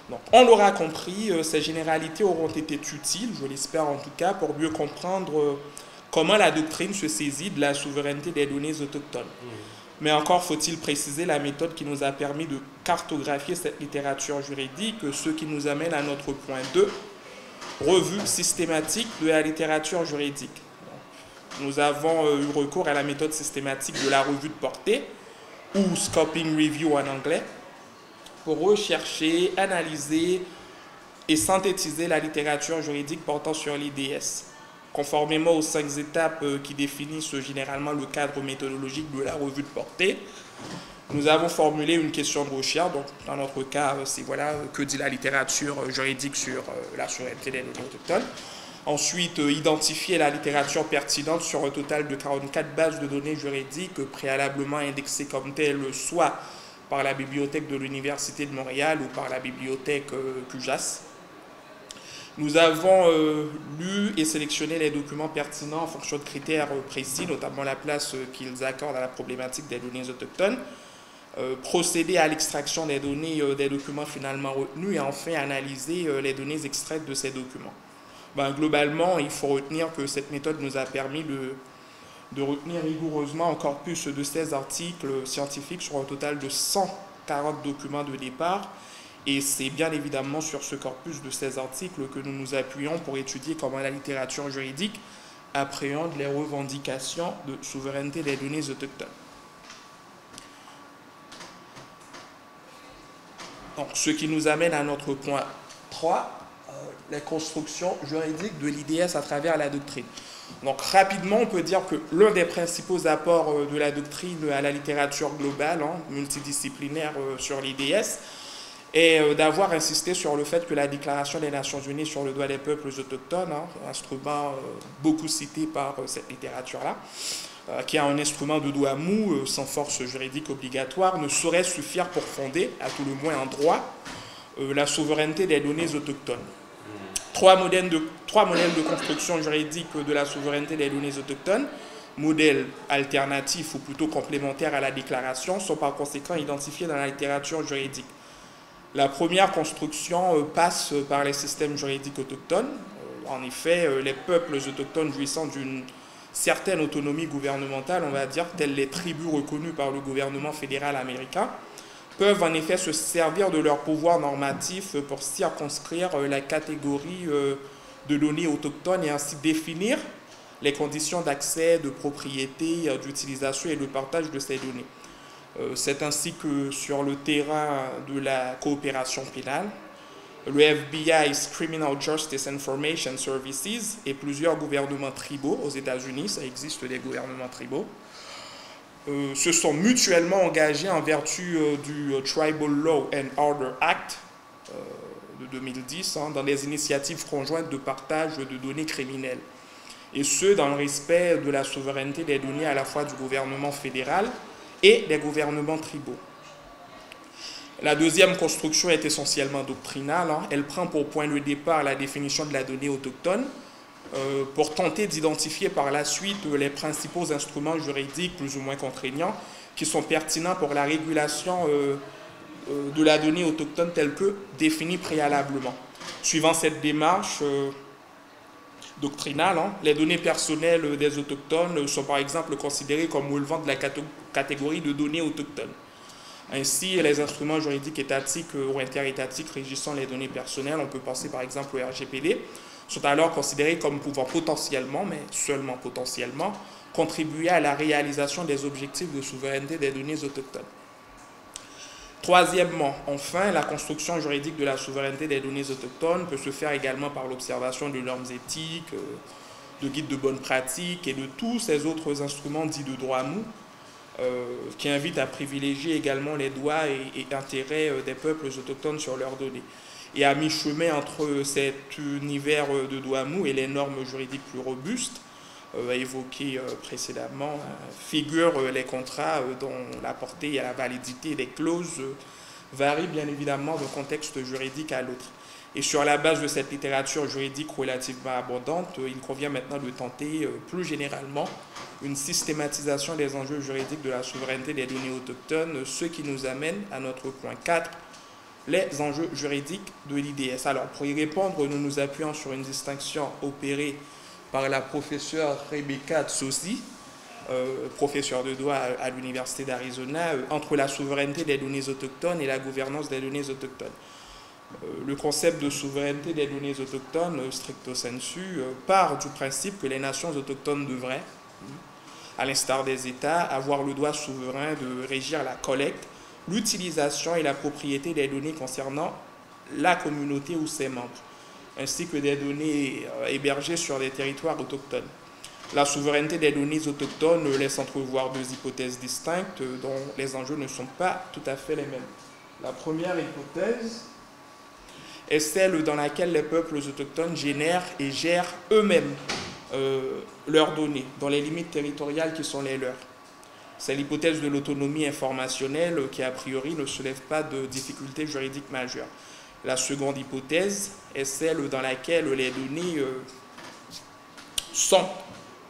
Donc, on l'aura compris, ces généralités auront été utiles, je l'espère en tout cas, pour mieux comprendre comment la doctrine se saisit de la souveraineté des données autochtones. Mais encore faut-il préciser la méthode qui nous a permis de cartographier cette littérature juridique, ce qui nous amène à notre point 2, revue systématique de la littérature juridique. Nous avons eu recours à la méthode systématique de la revue de portée, ou scoping review en anglais, pour rechercher, analyser et synthétiser la littérature juridique portant sur l'IDS. Conformément aux 5 étapes qui définissent généralement le cadre méthodologique de la revue de portée, nous avons formulé une question de recherche. Donc, dans notre cas, c'est voilà, que dit la littérature juridique sur la souveraineté des données autochtones. Ensuite, identifier la littérature pertinente sur un total de 44 bases de données juridiques préalablement indexées comme telles, soit par la bibliothèque de l'Université de Montréal ou par la bibliothèque QJAS. Nous avons lu et sélectionné les documents pertinents en fonction de critères précis, notamment la place qu'ils accordent à la problématique des données autochtones, procéder à l'extraction des données des documents finalement retenus et enfin analyser les données extraites de ces documents. Globalement, il faut retenir que cette méthode nous a permis de retenir rigoureusement un corpus de 16 articles scientifiques sur un total de 140 documents de départ Et c'est bien évidemment sur ce corpus de ces articles que nous nous appuyons pour étudier comment la littérature juridique appréhende les revendications de souveraineté des données autochtones. Donc, ce qui nous amène à notre point 3, les constructions juridiques de l'IDS à travers la doctrine. Donc, rapidement, on peut dire que l'un des principaux apports de la doctrine à la littérature globale, multidisciplinaire sur l'IDS, est d'avoir insisté sur le fait que la Déclaration des Nations Unies sur le droit des peuples autochtones, instrument beaucoup cité par cette littérature-là, qui est un instrument de droit mou, sans force juridique obligatoire, ne saurait suffire pour fonder, à tout le moins en droit, la souveraineté des données autochtones. Trois modèles de construction juridique de la souveraineté des données autochtones, modèles alternatifs ou plutôt complémentaires à la déclaration, sont par conséquent identifiés dans la littérature juridique. La première construction passe par les systèmes juridiques autochtones. En effet, les peuples autochtones jouissant d'une certaine autonomie gouvernementale, on va dire, telles les tribus reconnues par le gouvernement fédéral américain, peuvent en effet se servir de leur pouvoir normatif pour circonscrire la catégorie de données autochtones et ainsi définir les conditions d'accès, de propriété, d'utilisation et de partage de ces données. C'est ainsi que sur le terrain de la coopération pénale, le FBI's Criminal Justice Information Services et plusieurs gouvernements tribaux aux États-Unis, ça existe des gouvernements tribaux, se sont mutuellement engagés en vertu du Tribal Law and Order Act de 2010 dans des initiatives conjointes de partage de données criminelles. Et ce, dans le respect de la souveraineté des données à la fois du gouvernement fédéral et des gouvernements tribaux. La deuxième construction est essentiellement doctrinale. Elle prend pour point de départ la définition de la donnée autochtone pour tenter d'identifier par la suite les principaux instruments juridiques plus ou moins contraignants qui sont pertinents pour la régulation de la donnée autochtone telle que définie préalablement. Suivant cette démarche doctrinale, les données personnelles des autochtones sont par exemple considérées comme relevant de la catégorie de données autochtones. Ainsi, les instruments juridiques étatiques ou interétatiques régissant les données personnelles, on peut penser par exemple au RGPD, sont alors considérés comme pouvant potentiellement, mais seulement potentiellement, contribuer à la réalisation des objectifs de souveraineté des données autochtones. Troisièmement, enfin, la construction juridique de la souveraineté des données autochtones peut se faire également par l'observation de normes éthiques, de guides de bonnes pratiques et de tous ces autres instruments dits de droit mou qui invitent à privilégier également les droits et intérêts des peuples autochtones sur leurs données. Et à mi-chemin entre cet univers de droit mou et les normes juridiques plus robustes, évoquées précédemment, figurent les contrats dont la portée et la validité des clauses varient bien évidemment d'un contexte juridique à l'autre. Et sur la base de cette littérature juridique relativement abondante, il convient maintenant de tenter plus généralement une systématisation des enjeux juridiques de la souveraineté des données autochtones, ce qui nous amène à notre point 4, les enjeux juridiques de l'IDS. Alors, pour y répondre, nous nous appuyons sur une distinction opérée par la professeure Rebecca Tsossi, professeure de droit à l'Université d'Arizona, entre la souveraineté des données autochtones et la gouvernance des données autochtones. Le concept de souveraineté des données autochtones, stricto sensu, part du principe que les nations autochtones devraient, à l'instar des États, avoir le droit souverain de régir la collecte, l'utilisation et la propriété des données concernant la communauté ou ses membres, ainsi que des données hébergées sur des territoires autochtones. La souveraineté des données autochtones laisse entrevoir deux hypothèses distinctes dont les enjeux ne sont pas tout à fait les mêmes. La première hypothèse est celle dans laquelle les peuples autochtones génèrent et gèrent eux-mêmes leurs données, dans les limites territoriales qui sont les leurs. C'est l'hypothèse de l'autonomie informationnelle qui, a priori, ne soulève pas de difficultés juridiques majeures. La seconde hypothèse est celle dans laquelle les données sont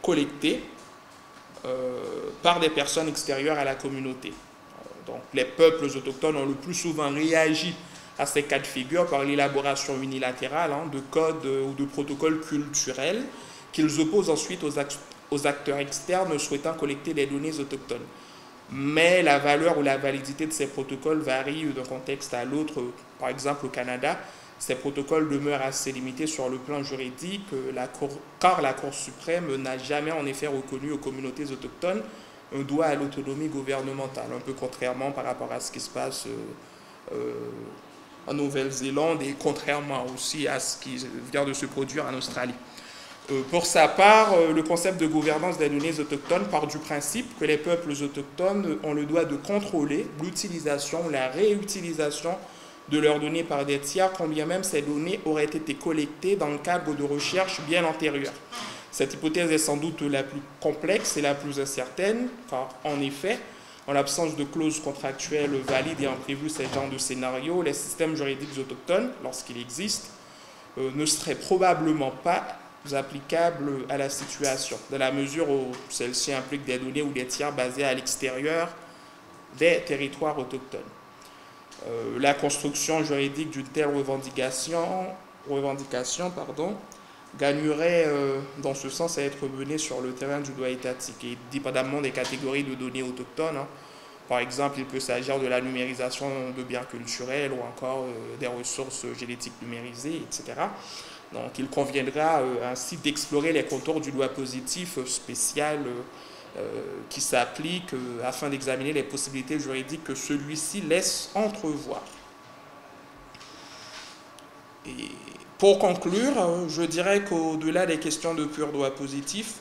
collectées par des personnes extérieures à la communauté. Donc, les peuples autochtones ont le plus souvent réagi à ces cas de figure par l'élaboration unilatérale de codes ou de protocoles culturels qu'ils opposent ensuite aux acteurs externes souhaitant collecter des données autochtones. mais la valeur ou la validité de ces protocoles varie d'un contexte à l'autre. Par exemple, au Canada, ces protocoles demeurent assez limités sur le plan juridique, car la Cour suprême n'a jamais en effet reconnu aux communautés autochtones un droit à l'autonomie gouvernementale, un peu contrairement par rapport à ce qui se passe en Nouvelle-Zélande et contrairement aussi à ce qui vient de se produire en Australie. Pour sa part, le concept de gouvernance des données autochtones part du principe que les peuples autochtones ont le droit de contrôler l'utilisation ou la réutilisation de leurs données par des tiers, quand bien même ces données auraient été collectées dans le cadre de recherches bien antérieures. Cette hypothèse est sans doute la plus complexe et la plus incertaine, car en effet, en l'absence de clauses contractuelles valides ayant prévu ce genre de scénario, les systèmes juridiques autochtones, lorsqu'ils existent, ne seraient probablement pas applicables à la situation, dans la mesure où celle-ci implique des données ou des tiers basés à l'extérieur des territoires autochtones. La construction juridique d'une telle revendication gagnerait dans ce sens à être menée sur le terrain du droit étatique, et dépendamment des catégories de données autochtones. Par exemple, il peut s'agir de la numérisation de biens culturels ou encore des ressources génétiques numérisées, etc. Donc, il conviendra ainsi d'explorer les contours du droit positif spécial qui s'applique afin d'examiner les possibilités juridiques que celui-ci laisse entrevoir. Et pour conclure, je dirais qu'au-delà des questions de pur droit positif,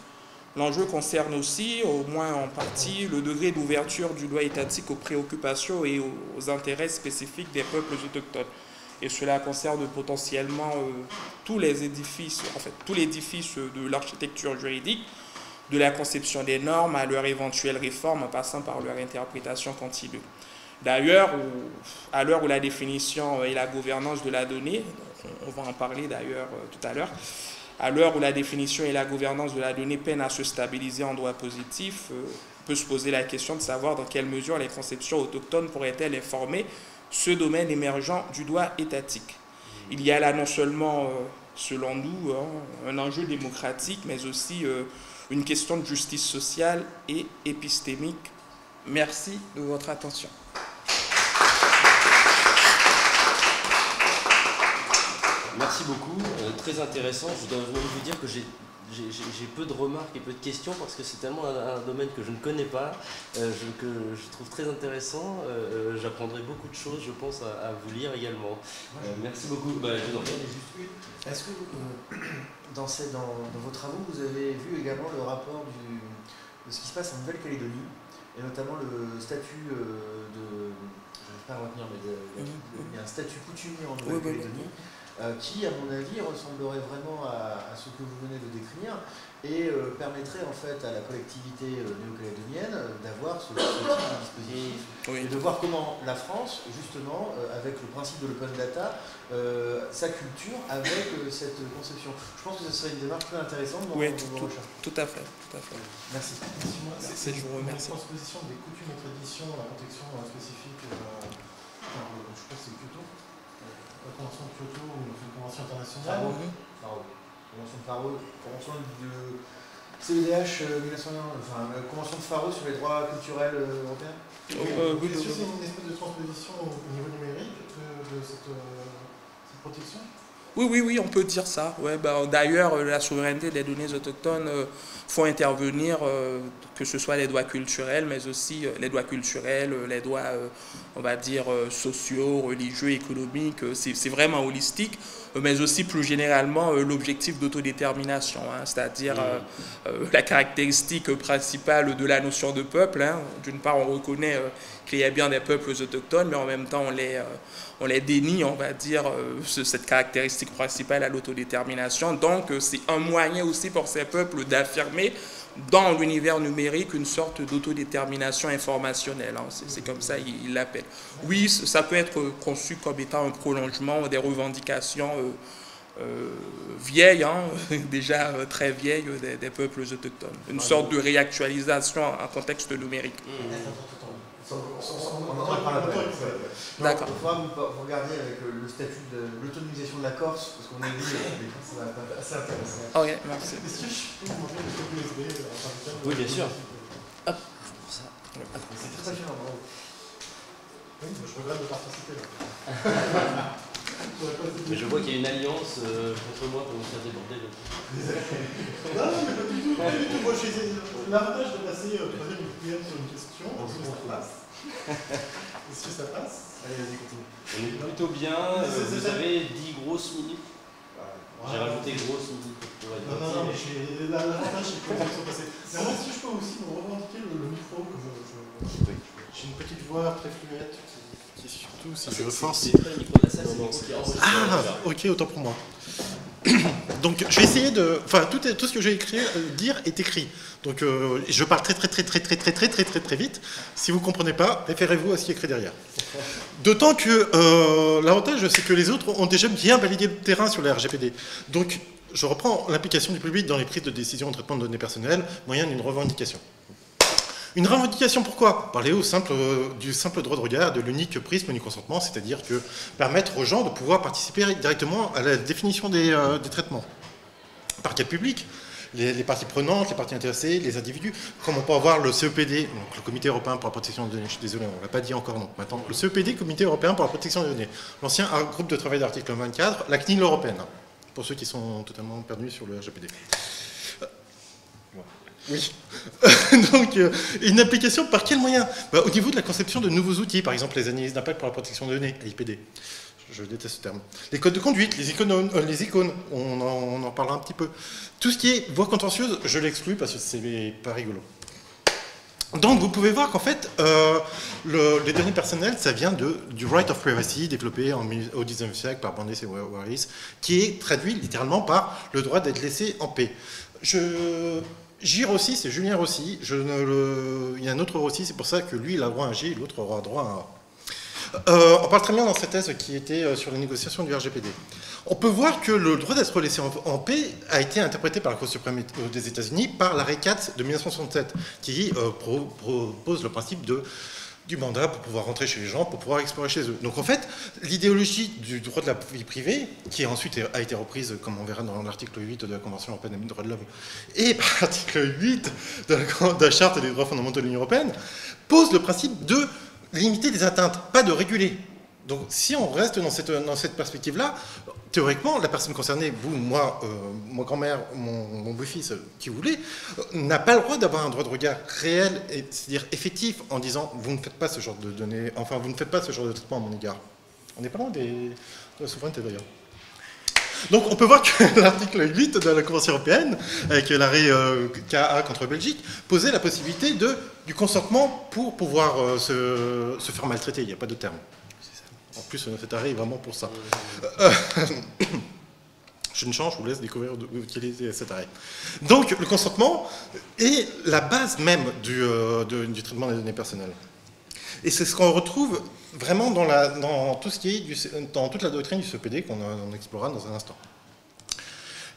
l'enjeu concerne aussi, au moins en partie, le degré d'ouverture du droit étatique aux préoccupations et aux intérêts spécifiques des peuples autochtones. Et cela concerne potentiellement tous les édifices, tout l'édifice de l'architecture juridique, de la conception des normes à leur éventuelle réforme en passant par leur interprétation continue. D'ailleurs, à l'heure où la définition et la gouvernance de la donnée, on va en parler d'ailleurs tout à l'heure, à l'heure où la définition et la gouvernance de la donnée peinent à se stabiliser en droit positif, on peut se poser la question de savoir dans quelle mesure les conceptions autochtones pourraient-elles informer ce domaine émergent du droit étatique. Il y a là non seulement, selon nous, un enjeu démocratique, mais aussi une question de justice sociale et épistémique. Merci de votre attention. Merci beaucoup, très intéressant. Je dois même vous dire que j'ai peu de remarques et peu de questions parce que c'est tellement un domaine que je ne connais pas, que je trouve très intéressant. J'apprendrai beaucoup de choses, je pense, à vous lire également. Merci beaucoup. Est-ce que dans vos travaux, vous avez vu également le rapport de ce qui se passe en Nouvelle-Calédonie, et notamment le statut je n'arrive pas à retenir, mais il y a un statut coutumier en Nouvelle-Calédonie, qui, à mon avis, ressemblerait vraiment à ce que vous venez de décrire et permettrait en fait à la collectivité néo-calédonienne d'avoir ce type de dispositif et de voir comment la France, justement, avec le principe de l'open data, sa culture avec cette conception. Je pense que ce serait une démarche très intéressante dans vos recherches. Tout à fait. Merci. Je vous remercie. La transposition des coutumes et traditions, la protection spécifique, je pense que c'est Kyoto. La convention de Kyoto ou une convention internationale. Convention de Faro, convention de CEDH 1901, enfin convention de Faro sur les droits culturels européens. Est-ce que c'est une espèce de transposition au niveau numérique de cette protection? Oui, on peut dire ça. Ouais, d'ailleurs, la souveraineté des données autochtones font intervenir que ce soit les droits culturels, mais aussi les droits culturels, les droits, on va dire, sociaux, religieux, économiques. C'est vraiment holistique, mais aussi plus généralement l'objectif d'autodétermination, c'est-à-dire la caractéristique principale de la notion de peuple. D'une part, on reconnaît qu'il y a bien des peuples autochtones, mais en même temps, on les dénie, on va dire, cette caractéristique principale à l'autodétermination. Donc, c'est un moyen aussi pour ces peuples d'affirmer dans l'univers numérique une sorte d'autodétermination informationnelle. C'est comme ça qu'ils l'appellent. Oui, ça peut être conçu comme étant un prolongement des revendications vieilles, déjà très vieilles des peuples autochtones. Une sorte de réactualisation en contexte numérique. D'accord. Il faudra vous regarder avec le statut de l'autonomisation de la Corse, parce qu'on a dit ça va être assez intéressant. Ok, merci. Est-ce que je peux vous montrer le code USB? Oui, bien sûr. Hop, C'est très passionnant, bravo. Oui, mais je regrette de participer là. Mais je vois qu'il y a une alliance contre moi pour me faire déborder. Non, mais pas du tout. Pas du tout. Moi, l'avantage de passer troisième ou quatrième sur une question, est-ce que ça passe? Est-ce que ça passe? Allez, vas-y, continue. On est plutôt bien. Vous avez 10 grosses minutes. J'ai rajouté grosse minutes pour être Non, non, mais l'avantage, c'est que les sont passés. Néanmoins, si je peux aussi me revendiquer le micro, comme j'ai une petite voix très fluette qui surtout, si je force. C'est pas le micro de la salle, c'est le micro qui enregistre. Ah, ok, autant pour moi. Donc, je vais essayer de. Enfin, tout ce que j'ai écrit, dire est écrit. Donc, je parle très vite. Si vous ne comprenez pas, référez-vous à ce qui est écrit derrière. D'autant que l'avantage, c'est que les autres ont déjà bien validé le terrain sur les RGPD. Donc, je reprends l'implication du public dans les prises de décision en traitement de données personnelles, moyen d'une revendication. Une revendication, pourquoi? Parler du simple droit de regard, de l'unique prisme du consentement, c'est-à-dire que permettre aux gens de pouvoir participer directement à la définition des traitements. Par quel public? Les parties prenantes, les parties intéressées, les individus, comme on peut avoir le CEPD, donc le Comité européen pour la protection des données, je suis désolé, on ne l'a pas dit encore, donc maintenant, le CEPD, Comité européen pour la protection des données, l'ancien groupe de travail d'article 24, la CNIL européenne, pour ceux qui sont totalement perdus sur le RGPD. Oui. Donc, une application par quel moyen? Au niveau de la conception de nouveaux outils, par exemple les analyses d'impact pour la protection des données, l'IPD. Je déteste ce terme. Les codes de conduite, les icônes, on en parlera un petit peu. Tout ce qui est voie contentieuse, je l'exclus parce que c'est pas rigolo. Donc vous pouvez voir qu'en fait, les données personnelles, ça vient du right of privacy développé au 19e siècle par Brandeis et Warris, qui est traduit littéralement par le droit d'être laissé en paix. J. Rossi, c'est Julien Rossi. Il y a un autre Rossi, c'est pour ça que lui, il a droit à un J et l'autre aura droit à un A. On parle très bien dans cette thèse qui était sur les négociations du RGPD. On peut voir que le droit d'être laissé en paix a été interprété par la Cour suprême des États-Unis par l'arrêt 4 de 1967, qui propose le principe du mandat pour pouvoir rentrer chez les gens, pour pouvoir explorer chez eux. Donc en fait, l'idéologie du droit de la vie privée, qui ensuite a été reprise, comme on verra dans l'article 8 de la Convention européenne des droits de l'homme, et par l'article 8 de la Charte des droits fondamentaux de l'Union européenne, pose le principe de limiter les atteintes, pas de réguler. Donc si on reste dans cette perspective-là, théoriquement, la personne concernée, vous, moi, mon grand-mère, mon beau-fils, qui vous voulez, n'a pas le droit d'avoir un droit de regard réel, c'est-à-dire effectif, en disant « vous ne faites pas ce genre de données, enfin, vous ne faites pas ce genre de traitement à mon égard ». On n'est pas loin de la souveraineté, d'ailleurs. Donc on peut voir que l'article 8 de la Convention européenne, avec l'arrêt KA contre Belgique, posait la possibilité du consentement pour pouvoir se faire maltraiter. Il n'y a pas de terme. En plus, cet arrêt est vraiment pour ça. Je ne change, je vous laisse découvrir quel est cet arrêt. Donc le consentement est la base même du traitement des données personnelles. Et c'est ce qu'on retrouve vraiment dans tout ce qui est dans toute la doctrine du CEPD qu'on explorera dans un instant.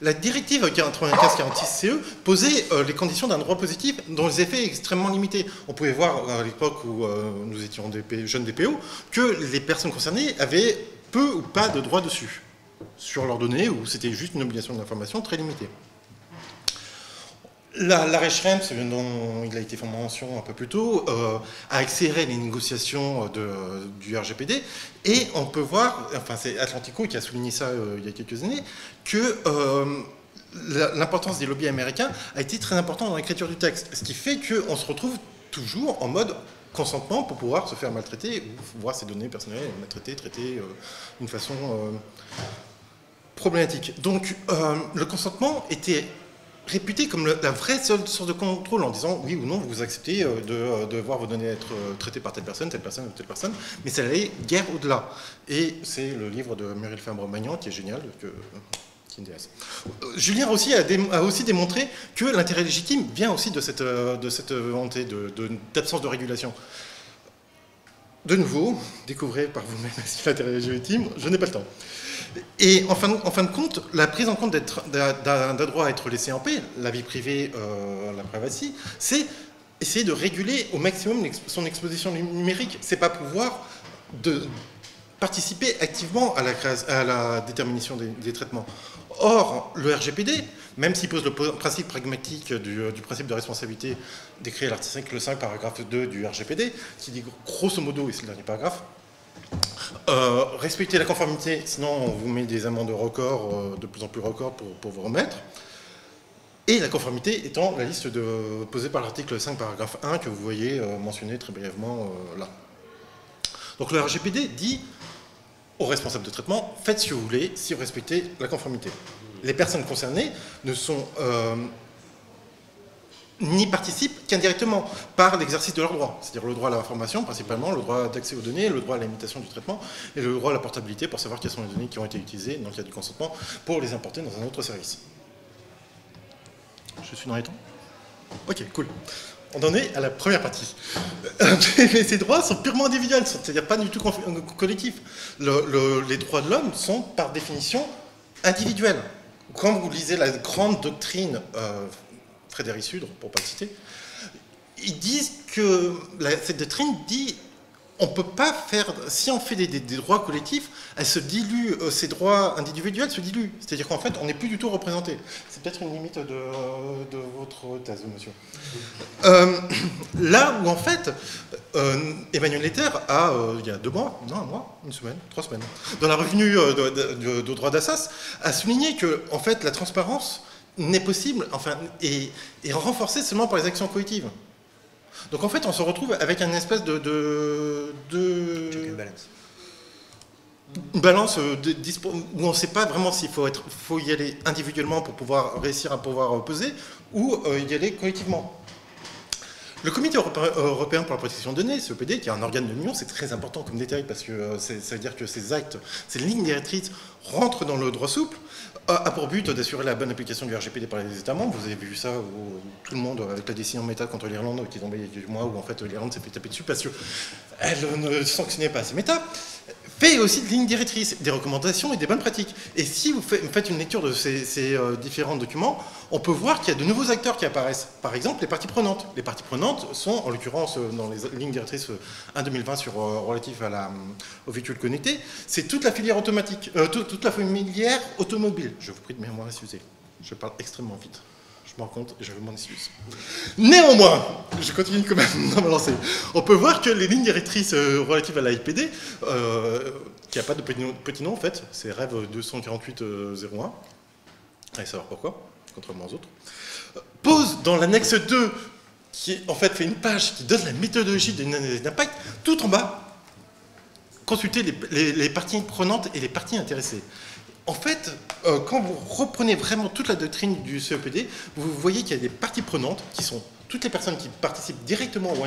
La directive 95-46-CE posait les conditions d'un droit positif dont les effets extrêmement limités. On pouvait voir à l'époque où nous étions jeunes DPO que les personnes concernées avaient peu ou pas de droits dessus, sur leurs données, où c'était juste une obligation d'information très limitée. L'arrêt Schrems, dont il a été fait mention un peu plus tôt, a accéléré les négociations du RGPD, et on peut voir, enfin c'est Atlantico qui a souligné ça il y a quelques années, que l'importance des lobbies américains a été très importante dans l'écriture du texte, ce qui fait qu'on se retrouve toujours en mode consentement pour pouvoir se faire maltraiter, ou voir ses données personnelles maltraitées, traitées d'une façon problématique. Donc le consentement était réputé comme la vraie seule source de contrôle en disant oui ou non vous acceptez de voir vos données être traitées par telle personne ou telle personne, mais ça allait guère au-delà. Et c'est le livre de Muriel Fabre-Magnan qui est génial, qui intéresse. Julien Rossi a aussi démontré que l'intérêt légitime vient aussi de cette volonté d'absence de régulation. De nouveau, découvrez par vous-même si l'intérêt est légitime, je n'ai pas le temps. Et en fin de compte, la prise en compte d'un droit à être laissé en paix, la vie privée, la privacy, c'est essayer de réguler au maximum son exposition numérique. C'est pas pouvoir participer activement à la détermination des traitements. Or, le RGPD, même s'il pose le principe pragmatique du principe de responsabilité décrit à l'article 5, paragraphe 2 du RGPD, qui dit grosso modo, et c'est le dernier paragraphe, respectez la conformité, sinon on vous met des amendes records, de plus en plus records pour vous remettre. Et la conformité étant la liste posée par l'article 5, paragraphe 1, que vous voyez mentionné très brièvement là. Donc le RGPD dit aux responsables de traitement, faites ce que vous voulez si vous respectez la conformité. Les personnes concernées ne sont n'y participent qu'indirectement par l'exercice de leurs droits, c'est-à-dire le droit à l'information principalement, le droit d'accès aux données, le droit à la limitation du traitement et le droit à la portabilité pour savoir quelles sont les données qui ont été utilisées dans le cadre du consentement pour les importer dans un autre service. Je suis dans les temps ? Ok, cool. On en est à la première partie. Mais ces droits sont purement individuels, c'est-à-dire pas du tout collectifs. Les droits de l'homme sont par définition individuels. Quand vous lisez la grande doctrine Frédéric Sudre, pour ne pas le citer, ils disent que cette doctrine dit on ne peut pas faire, si on fait des droits collectifs, elles se diluent, ces droits individuels se diluent. C'est-à-dire qu'en fait, on n'est plus du tout représenté. C'est peut-être une limite de votre thèse, monsieur. Là où, en fait, Emmanuel Letter a, il y a 2 mois, non, 1 mois, 1 semaine, 3 semaines, dans la revue de droit d'Assas, a souligné que, en fait, la transparence n'est possible, enfin, est renforcée seulement par les actions collectives. Donc en fait, on se retrouve avec une espèce de balance où on ne sait pas vraiment s'il faut y aller individuellement pour pouvoir réussir à pouvoir peser ou y aller collectivement. Le Comité européen pour la protection des données, CEPD, qui est un organe de l'Union, c'est très important comme détail parce que ça veut dire que ces actes, ces lignes directrices rentrent dans le droit souple, a pour but d'assurer la bonne application du RGPD par les États membres. Vous avez vu ça, où tout le monde, avec la décision méta contre l'Irlande qui est tombée il y a quelques mois, où en fait l'Irlande s'est fait taper dessus parce qu'elle ne sanctionnait pas ses méta, fait aussi des lignes directrices, des recommandations et des bonnes pratiques. Et si vous faites une lecture de ces différents documents, on peut voir qu'il y a de nouveaux acteurs qui apparaissent. Par exemple, les parties prenantes. Les parties prenantes sont, en l'occurrence, dans les lignes directrices 1-2020 relatif aux véhicules connectés, c'est toute la filière automatique, toute la filière automobile. Je vous prie de mémoire, excusez. Je parle extrêmement vite. Je m'en rends compte et je m'en excuse. Néanmoins, je continue quand même dans ma lancée. On peut voir que les lignes directrices relatives à l'AIPD, qui n'a pas de petit nom en fait, c'est REV 248-01, allez savoir pourquoi, contrairement aux autres, pose dans l'annexe 2, qui en fait fait une page qui donne la méthodologie de l'analyse d'impact, tout en bas, consultez les parties prenantes et les parties intéressées. En fait, quand vous reprenez vraiment toute la doctrine du CEPD, vous voyez qu'il y a des parties prenantes qui sont toutes les personnes qui participent directement ou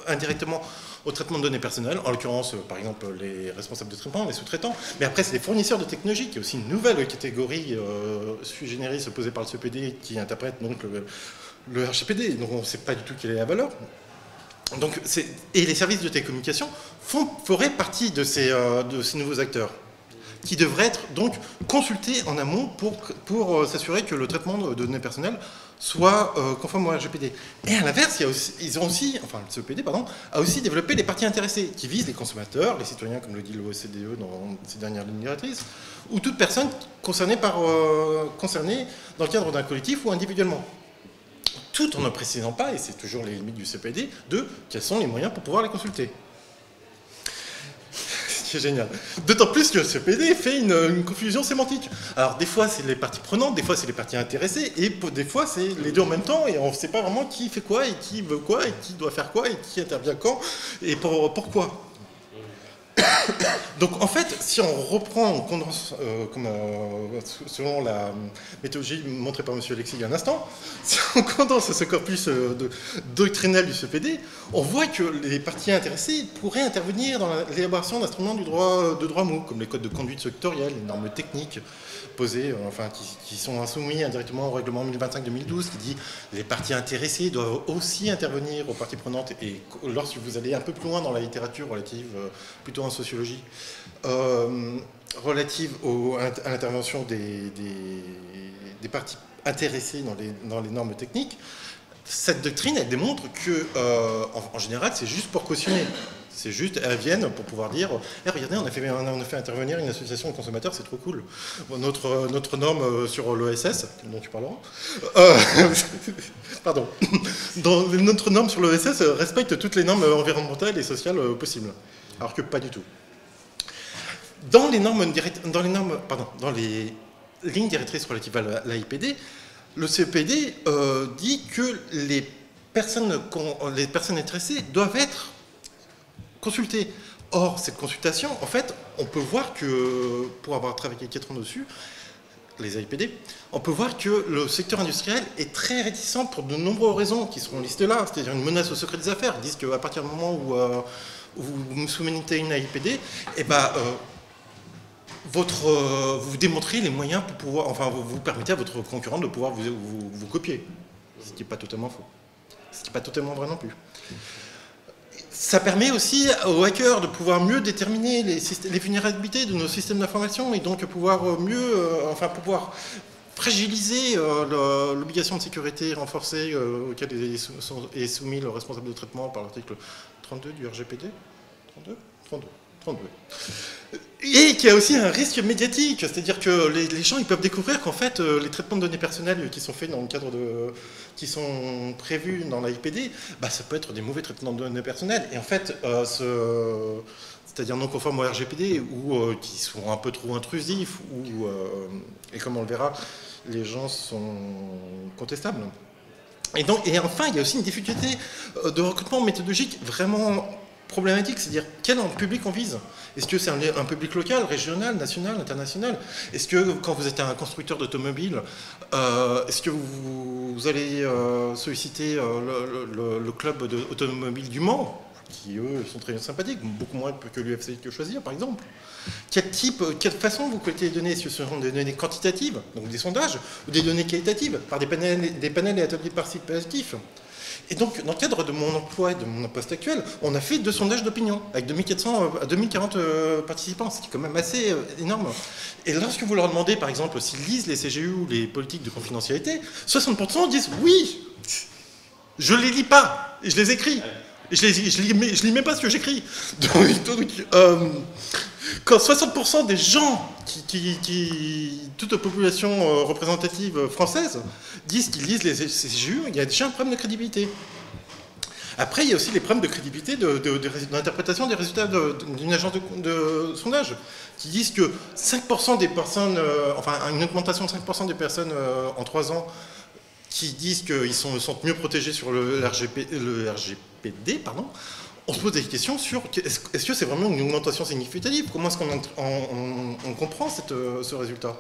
indirectement au traitement de données personnelles, en l'occurrence, par exemple, les responsables de traitement, les sous-traitants, mais après, c'est les fournisseurs de technologie, qui est aussi une nouvelle catégorie sui generis posée par le CEPD qui interprète donc le RGPD, donc on ne sait pas du tout quelle est la valeur. Donc, et les services de télécommunication feraient partie de ces nouveaux acteurs, qui devraient être donc consultés en amont pour s'assurer que le traitement de données personnelles soit conforme au RGPD. Et à l'inverse, le CEPD a aussi développé les parties intéressées, qui visent les consommateurs, les citoyens, comme le dit l'OCDE dans ses dernières lignes directrices, ou toute personne concernée dans le cadre d'un collectif ou individuellement. Tout en ne précisant pas, et c'est toujours les limites du CEPD, de quels sont les moyens pour pouvoir les consulter. C'est génial. D'autant plus que le CEPD fait une confusion sémantique. Alors des fois c'est les parties prenantes, des fois c'est les parties intéressées, et des fois c'est les deux en même temps, et on ne sait pas vraiment qui fait quoi, et qui veut quoi, et qui doit faire quoi, et qui intervient quand, et pourquoi. Donc en fait, si on reprend, on condense, selon la méthodologie montrée par M. Alexis il y a un instant, si on condense ce corpus doctrinal du CEPD, on voit que les parties intéressées pourraient intervenir dans l'élaboration d'instruments de droit mou, comme les codes de conduite sectorielle, les normes techniques posées, qui sont soumis indirectement au règlement 1025-2012, qui dit que les parties intéressées doivent aussi intervenir aux parties prenantes, et lorsque vous allez un peu plus loin dans la littérature relative, plutôt en sociologie, relative à l'intervention des parties intéressées dans les normes techniques, cette doctrine, elle démontre que, en général, c'est juste pour cautionner. C'est juste, elles viennent pour pouvoir dire hey, regardez, on a fait intervenir une association de consommateurs, c'est trop cool. Bon, notre norme sur l'ESS, dont tu parleras, pardon, notre norme sur l'ESS respecte toutes les normes environnementales et sociales possibles, alors que pas du tout. Dans les lignes directrices relatives à l'AIPD, le CEPD dit que les personnes intéressées doivent être consultées. Or, cette consultation, en fait, on peut voir que, pour avoir travaillé 4 ans dessus, les AIPD, on peut voir que le secteur industriel est très réticent pour de nombreuses raisons qui seront listées là, c'est-à-dire une menace au secret des affaires. Ils disent qu'à partir du moment où vous soumettez une AIPD, eh ben, vous démontrez les moyens pour pouvoir, enfin, vous permettez à votre concurrent de pouvoir vous copier. Ce qui n'est pas totalement faux. Ce qui n'est pas totalement vrai non plus. Ça permet aussi aux hackers de pouvoir mieux déterminer les vulnérabilités de nos systèmes d'information et donc pouvoir pouvoir fragiliser l'obligation de sécurité renforcée auquel est soumis le responsable de traitement par l'article 32 du RGPD. 32. Et qu'il y a aussi un risque médiatique, c'est-à-dire que les gens ils peuvent découvrir qu'en fait les traitements de données personnelles qui sont faits dans le cadre qui sont prévus dans l'AIPD, bah, ça peut être des mauvais traitements de données personnelles. Et en fait, c'est-à-dire non conformes au RGPD ou qui sont un peu trop intrusifs et comme on le verra, les gens sont contestables. Et enfin, il y a aussi une difficulté de recrutement méthodologique vraiment problématique, c'est-à-dire quel public on vise. Est-ce que c'est un public local, régional, national, international? Est-ce que quand vous êtes un constructeur d'automobile, est-ce que vous allez solliciter le club automobile du Mans, qui eux sont très sympathiques, beaucoup moins que l'UFC que Choisir par exemple? Quelle façon vous collectez les données? Est-ce que ce sont des données quantitatives, donc des sondages, ou des données qualitatives, par des panels et ateliers participatifs? Et donc, dans le cadre de mon emploi et de mon poste actuel, on a fait 2 sondages d'opinion, avec 2400 à 2040 participants, ce qui est quand même assez énorme. Et lorsque vous leur demandez, par exemple, s'ils lisent les CGU ou les politiques de confidentialité, 60% disent « oui, je ne les lis pas, et je les écris, et je lis même pas ce que j'écris ». Quand 60% des gens, toute la population représentative française, disent qu'ils lisent les CGU, il y a déjà un problème de crédibilité. Après, il y a aussi les problèmes de crédibilité d'interprétation des résultats d'une agence de sondage, qui disent que 5% des personnes, une augmentation de 5% des personnes en 3 ans, qui disent qu'ils se sentent mieux protégés sur le RGPD, on se pose des questions sur est-ce que c'est vraiment une augmentation significative? Comment est-ce qu'on comprend ce résultat?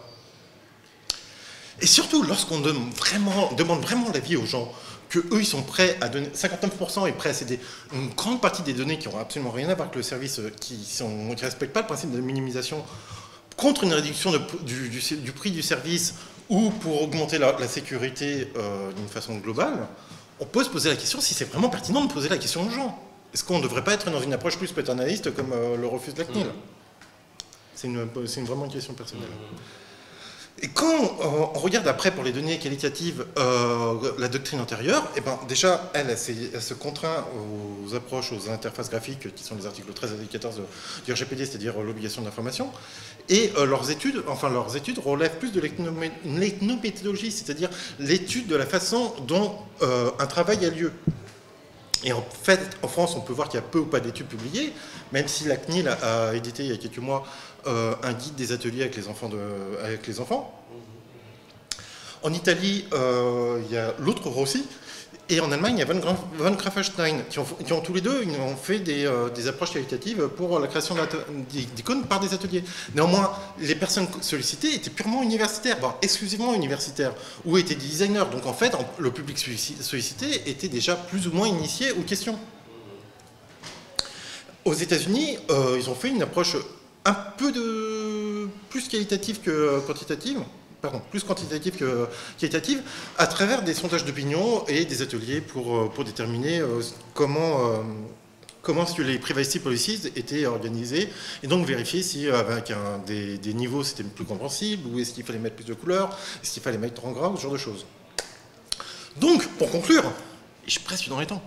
Et surtout, lorsqu'on demande vraiment l'avis aux gens, qu'eux, ils sont prêts à donner, 59% est prêt à céder une grande partie des données qui n'ont absolument rien à voir avec le service, qui ne respectent pas le principe de minimisation, contre une réduction du prix du service ou pour augmenter la sécurité d'une façon globale, on peut se poser la question si c'est vraiment pertinent de poser la question aux gens. Est-ce qu'on ne devrait pas être dans une approche plus paternaliste comme le refuse de la CNIL? C'est vraiment une question personnelle. Et quand on regarde après pour les données qualitatives la doctrine antérieure, eh ben, déjà, elle se contraint aux approches, aux interfaces graphiques qui sont les articles 13 et 14 du RGPD, c'est-à-dire l'obligation d'information. Et leurs études relèvent plus de l'ethnométhodologie, c'est-à-dire l'étude de la façon dont un travail a lieu. Et en fait, en France, on peut voir qu'il y a peu ou pas d'études publiées, même si la CNIL a édité il y a quelques mois un guide des ateliers avec les enfants. En Italie, il y a l'autre Rossi, et en Allemagne, il y a von Grafenstein, qui ont tous les deux fait des approches qualitatives pour la création d'icônes par des ateliers. Néanmoins, les personnes sollicitées étaient purement universitaires, voire exclusivement universitaires, ou étaient des designers. Donc en fait, le public sollicité était déjà plus ou moins initié aux questions. Aux États-Unis, ils ont fait une approche un peu plus qualitative que quantitative, plus quantitative que qualitative, à travers des sondages d'opinion et des ateliers pour déterminer comment est-ce que les privacy policies étaient organisées, et donc vérifier si avec des niveaux c'était plus compréhensible, ou est-ce qu'il fallait mettre plus de couleurs, est-ce qu'il fallait mettre en gras, ce genre de choses. Donc, pour conclure, je presse dans les temps.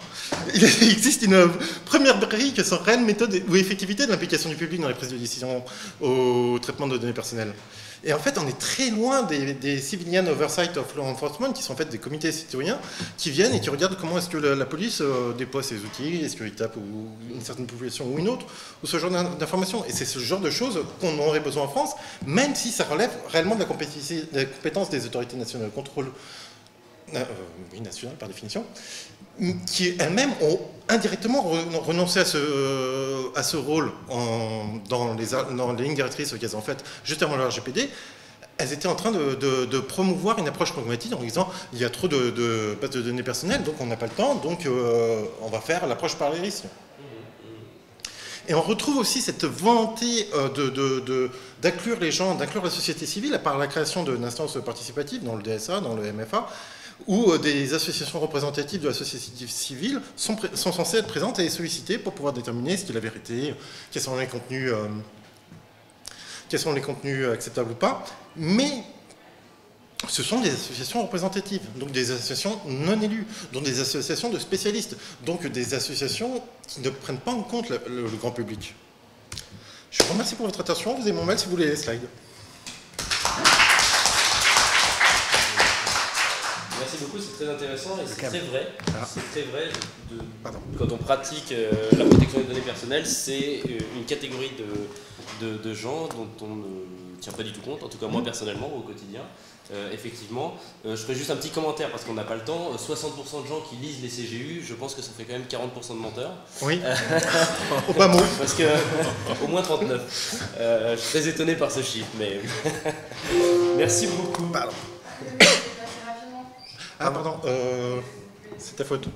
Il existe une première brique sur réelle méthode ou effectivité de l'implication du public dans les prises de décision au traitement de données personnelles. Et en fait, on est très loin des Civilian Oversight of Law Enforcement, qui sont en fait des comités citoyens qui viennent et qui regardent comment est-ce que la police déploie ses outils, est-ce qu'il tape ou une certaine population ou une autre, ou ce genre d'informations. Et c'est ce genre de choses qu'on aurait besoin en France, même si ça relève réellement de la compétence des autorités nationales de contrôle, oui, nationales par définition, qui elles-mêmes ont indirectement renoncé à ce rôle dans les lignes directrices qu'elles ont faites juste avant le RGPD. Elles étaient en train de promouvoir une approche pragmatique en disant il y a trop de bases de données personnelles, donc on n'a pas le temps, donc on va faire l'approche par les risques. Et on retrouve aussi cette volonté d'inclure les gens, d'inclure la société civile par la création d'instances participatives dans le DSA, dans le MFA, où des associations représentatives de la société civile sont censées être présentes et sollicitées pour pouvoir déterminer ce qui est la vérité, quels sont les contenus acceptables ou pas. Mais ce sont des associations représentatives, donc des associations non élues, donc des associations de spécialistes, donc des associations qui ne prennent pas en compte le grand public. Je vous remercie pour votre attention. Vous avez mon mail si vous voulez les slides. Merci beaucoup, c'est très intéressant et c'est très vrai. C'est très vrai. Quand on pratique la protection des données personnelles, c'est une catégorie de gens dont on ne tient pas du tout compte, en tout cas moi personnellement au quotidien. Effectivement, je ferai juste un petit commentaire parce qu'on n'a pas le temps. 60% de gens qui lisent les CGU, je pense que ça fait quand même 40% de menteurs. Oui, au bas mot. Parce que, au moins 39. Je suis très étonné par ce chiffre, mais merci beaucoup. Pardon. Ah pardon, c'est ta faute.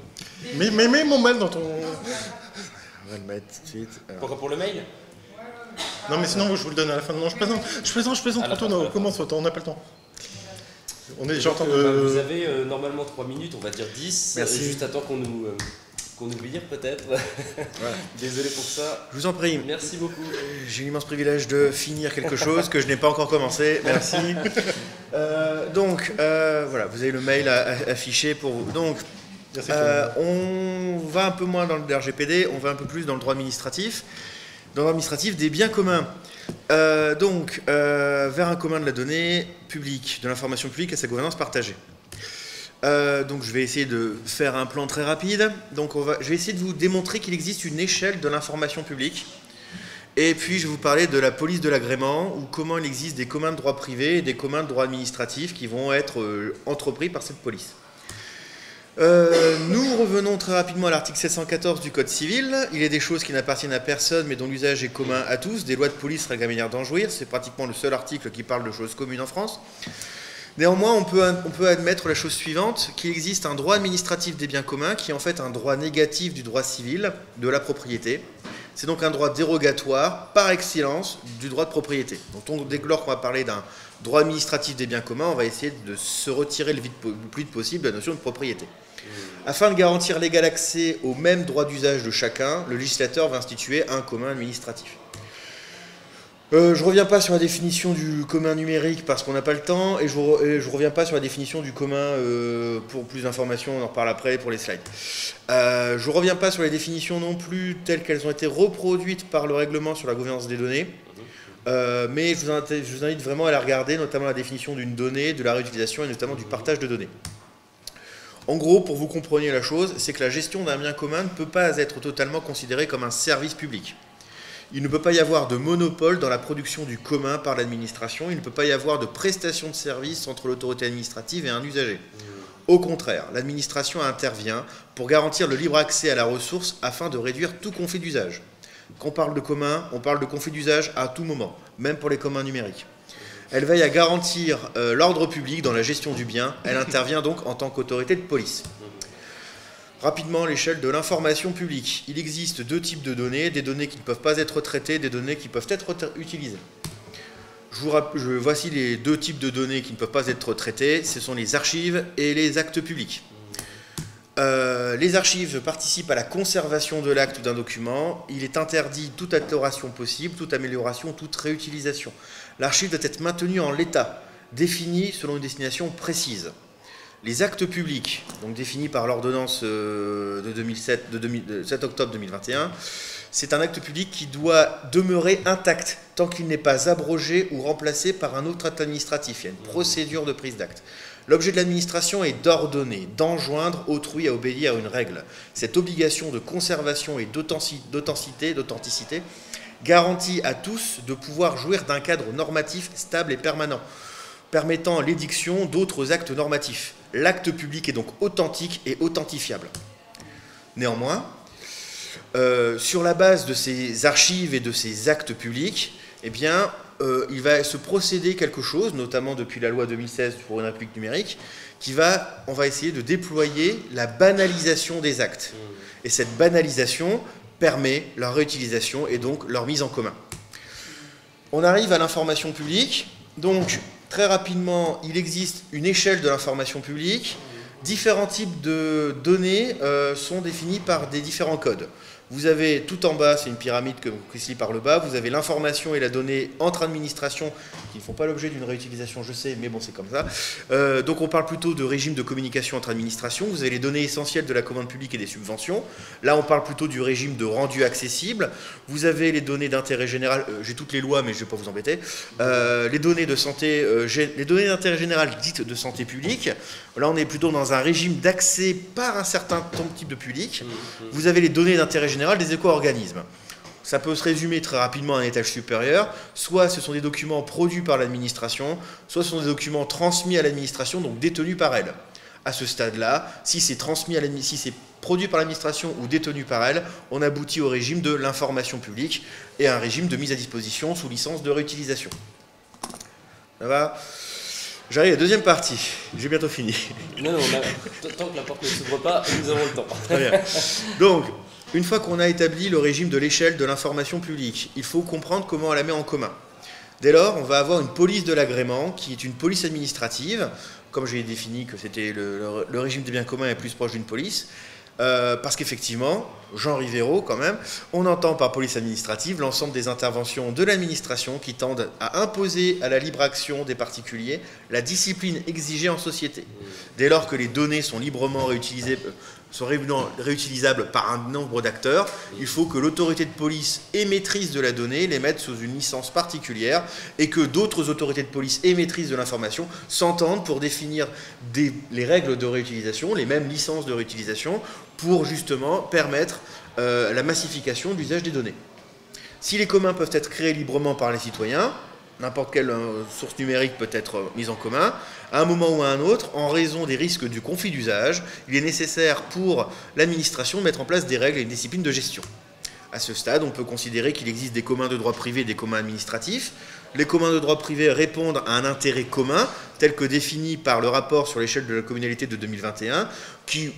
Mais mets mon mail dans ton... On va le mettre tout de suite. Pourquoi pour le mail? Non mais sinon je vous le donne à la fin. Non, je plaisante, Antoine, commence, on n'a pas le temps. On est déjà en train de... Vous avez normalement 3 minutes, on va dire 10. Merci. Juste à temps qu'on nous vire peut-être. Voilà. Désolé pour ça. Je vous en prie. Merci beaucoup. J'ai l'immense privilège de finir quelque chose que je n'ai pas encore commencé. Merci. Donc, voilà, vous avez le mail affiché pour vous. Donc, on va un peu moins dans le RGPD, on va un peu plus dans le droit administratif. Dans le droit administratif des biens communs. Vers un commun de la donnée publique, de l'information publique et sa gouvernance partagée. Donc je vais essayer de faire un plan très rapide. Donc je vais essayer de vous démontrer qu'il existe une échelle de l'information publique. Et puis je vais vous parler de la police de l'agrément, ou comment il existe des communs de droit privé et des communs de droit administratif qui vont être entrepris par cette police. Nous revenons très rapidement à l'article 714 du Code civil. Il est des choses qui n'appartiennent à personne mais dont l'usage est commun à tous. Des lois de police règlent la manière d'en jouir. C'est pratiquement le seul article qui parle de choses communes en France. Néanmoins, on peut admettre la chose suivante, qu'il existe un droit administratif des biens communs qui est en fait un droit négatif du droit civil de la propriété. C'est donc un droit dérogatoire par excellence du droit de propriété. Donc dès lors qu'on va parler d'un droit administratif des biens communs, on va essayer de se retirer le plus vite possible de la notion de propriété. Afin de garantir l'égal accès au même droit d'usage de chacun, le législateur va instituer un commun administratif. Je ne reviens pas sur la définition du commun numérique parce qu'on n'a pas le temps, et je ne reviens pas sur la définition du commun pour plus d'informations, on en reparle après pour les slides. Je ne reviens pas sur les définitions non plus telles qu'elles ont été reproduites par le règlement sur la gouvernance des données, mais je vous invite vraiment à la regarder, notamment la définition d'une donnée, de la réutilisation et notamment du partage de données. En gros, pour que vous compreniez la chose, c'est que la gestion d'un bien commun ne peut pas être totalement considérée comme un service public. Il ne peut pas y avoir de monopole dans la production du commun par l'administration, il ne peut pas y avoir de prestation de service entre l'autorité administrative et un usager. Au contraire, l'administration intervient pour garantir le libre accès à la ressource afin de réduire tout conflit d'usage. Quand on parle de commun, on parle de conflit d'usage à tout moment, même pour les communs numériques. Elle veille à garantir l'ordre public dans la gestion du bien, elle intervient donc en tant qu'autorité de police. Rapidement, l'échelle de l'information publique. Il existe deux types de données, des données qui ne peuvent pas être traitées, des données qui peuvent être utilisées. Voici les deux types de données qui ne peuvent pas être traitées, ce sont les archives et les actes publics. Les archives participent à la conservation de l'acte ou d'un document. Il est interdit toute altération possible, toute amélioration, toute réutilisation. L'archive doit être maintenue en l'état, définie selon une destination précise. les actes publics, donc définis par l'ordonnance de 7 octobre 2021, c'est un acte public qui doit demeurer intact tant qu'il n'est pas abrogé ou remplacé par un autre acte administratif. Il y a une procédure de prise d'acte. L'objet de l'administration est d'ordonner, d'enjoindre autrui à obéir à une règle. Cette obligation de conservation et d'authenticité garantit à tous de pouvoir jouir d'un cadre normatif stable et permanent, permettant l'édiction d'autres actes normatifs. L'acte public est donc authentique et authentifiable. Néanmoins, sur la base de ces archives et de ces actes publics, eh bien, il va se procéder quelque chose, notamment depuis la loi 2016 pour une république numérique, on va essayer de déployer la banalisation des actes. Et cette banalisation permet leur réutilisation et donc leur mise en commun. On arrive à l'information publique. Donc, très rapidement, il existe une échelle de l'information publique. Différents types de données sont définis par des différents codes. Vous avez tout en bas, c'est une pyramide qui se lit par le bas, vous avez l'information et la donnée entre administrations qui ne font pas l'objet d'une réutilisation, je sais, mais bon, c'est comme ça. Donc on parle plutôt de régime de communication entre administrations. Vous avez les données essentielles de la commande publique et des subventions. Là, on parle plutôt du régime de rendu accessible. Vous avez les données d'intérêt général, j'ai toutes les lois, mais je ne vais pas vous embêter. Les données de santé, les données d'intérêt général dites de santé publique. Là, on est plutôt dans un régime d'accès par un certain type de public. Vous avez les données d'intérêt général des éco-organismes. Ça peut se résumer très rapidement à un étage supérieur. Soit ce sont des documents produits par l'administration, soit ce sont des documents transmis à l'administration, donc détenus par elle. À ce stade-là, si c'est produit par l'administration ou détenu par elle, on aboutit au régime de l'information publique et à un régime de mise à disposition sous licence de réutilisation. Ça va ? J'arrive à la deuxième partie. J'ai bientôt fini. Non, tant que la porte ne s'ouvre pas, nous avons le temps. Très bien. Donc, une fois qu'on a établi le régime de l'échelle de l'information publique, il faut comprendre comment on la met en commun. Dès lors, on va avoir une police de l'agrément qui est une police administrative, comme j'ai défini que c'était le régime des biens communs est plus proche d'une police, parce qu'effectivement, Jean Rivero quand même, on entend par police administrative l'ensemble des interventions de l'administration qui tendent à imposer à la libre action des particuliers la discipline exigée en société. Dès lors que les données sont librement réutilisables par un nombre d'acteurs, il faut que l'autorité de police émettrice de la donnée les mette sous une licence particulière et que d'autres autorités de police émettrices de l'information s'entendent pour définir les règles de réutilisation, les mêmes licences de réutilisation, pour justement permettre la massification de l'usage des données. Si les communs peuvent être créés librement par les citoyens, n'importe quelle source numérique peut être mise en commun, à un moment ou à un autre, en raison des risques du conflit d'usage, il est nécessaire pour l'administration de mettre en place des règles et une discipline de gestion. À ce stade, on peut considérer qu'il existe des communs de droit privé et des communs administratifs. Les communs de droit privé répondent à un intérêt commun, tel que défini par le rapport sur l'échelle de la communalité de 2021, qui,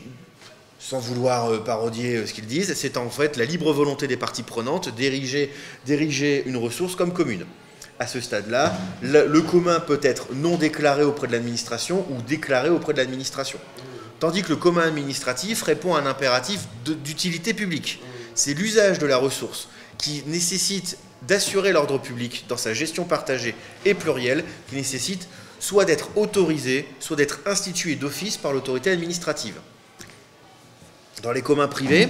sans vouloir parodier ce qu'ils disent, c'est en fait la libre volonté des parties prenantes d'ériger une ressource comme commune. À ce stade-là, le commun peut être non déclaré auprès de l'administration ou déclaré auprès de l'administration. Tandis que le commun administratif répond à un impératif d'utilité publique. C'est l'usage de la ressource qui nécessite d'assurer l'ordre public dans sa gestion partagée et plurielle, qui nécessite soit d'être autorisé, soit d'être institué d'office par l'autorité administrative. Dans les communs privés,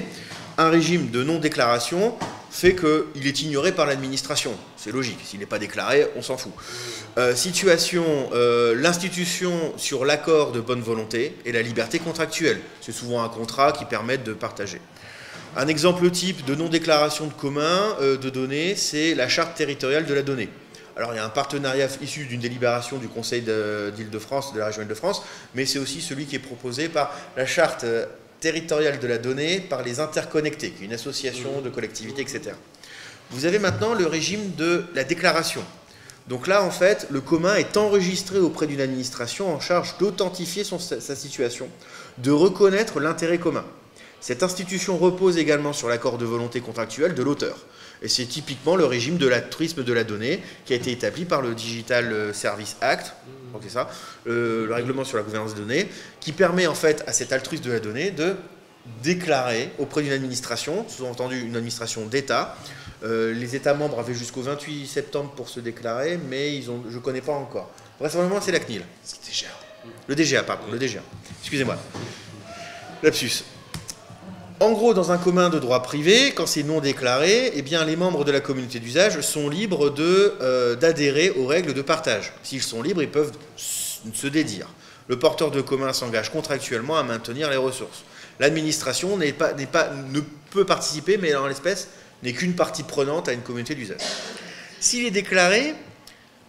un régime de non-déclaration fait qu'il est ignoré par l'administration. C'est logique, s'il n'est pas déclaré, on s'en fout. L'institution sur l'accord de bonne volonté et la liberté contractuelle. C'est souvent un contrat qui permet de partager. Un exemple type de non-déclaration de commun de données, c'est la charte territoriale de la donnée. Alors il y a un partenariat issu d'une délibération du Conseil d'Île-de-France, de la région Île-de-France, mais c'est aussi celui qui est proposé par la charte territoriale de la donnée par les interconnectés, qui est une association de collectivités, etc. Vous avez maintenant le régime de la déclaration. Donc là, en fait, le commun est enregistré auprès d'une administration en charge d'authentifier sa situation, de reconnaître l'intérêt commun. Cette institution repose également sur l'accord de volonté contractuelle de l'auteur. Et c'est typiquement le régime de l'altruisme de la donnée qui a été établi par le Digital Service Act, donc c'est ça, le règlement sur la gouvernance des données, qui permet en fait à cet altruisme de la donnée de déclarer auprès d'une administration, sous-entendu une administration d'État, Les États membres avaient jusqu'au 28 septembre pour se déclarer, mais je ne connais pas encore. Vraisemblablement, c'est la CNIL. Le DGA, pardon, le DGA. Excusez-moi. Lapsus. En gros, dans un commun de droit privé, quand c'est non déclaré, eh bien, les membres de la communauté d'usage sont libres d'adhérer aux règles de partage. S'ils sont libres, ils peuvent se dédire. Le porteur de commun s'engage contractuellement à maintenir les ressources. L'administration ne peut participer, mais en l'espèce, n'est qu'une partie prenante à une communauté d'usage. S'il est déclaré,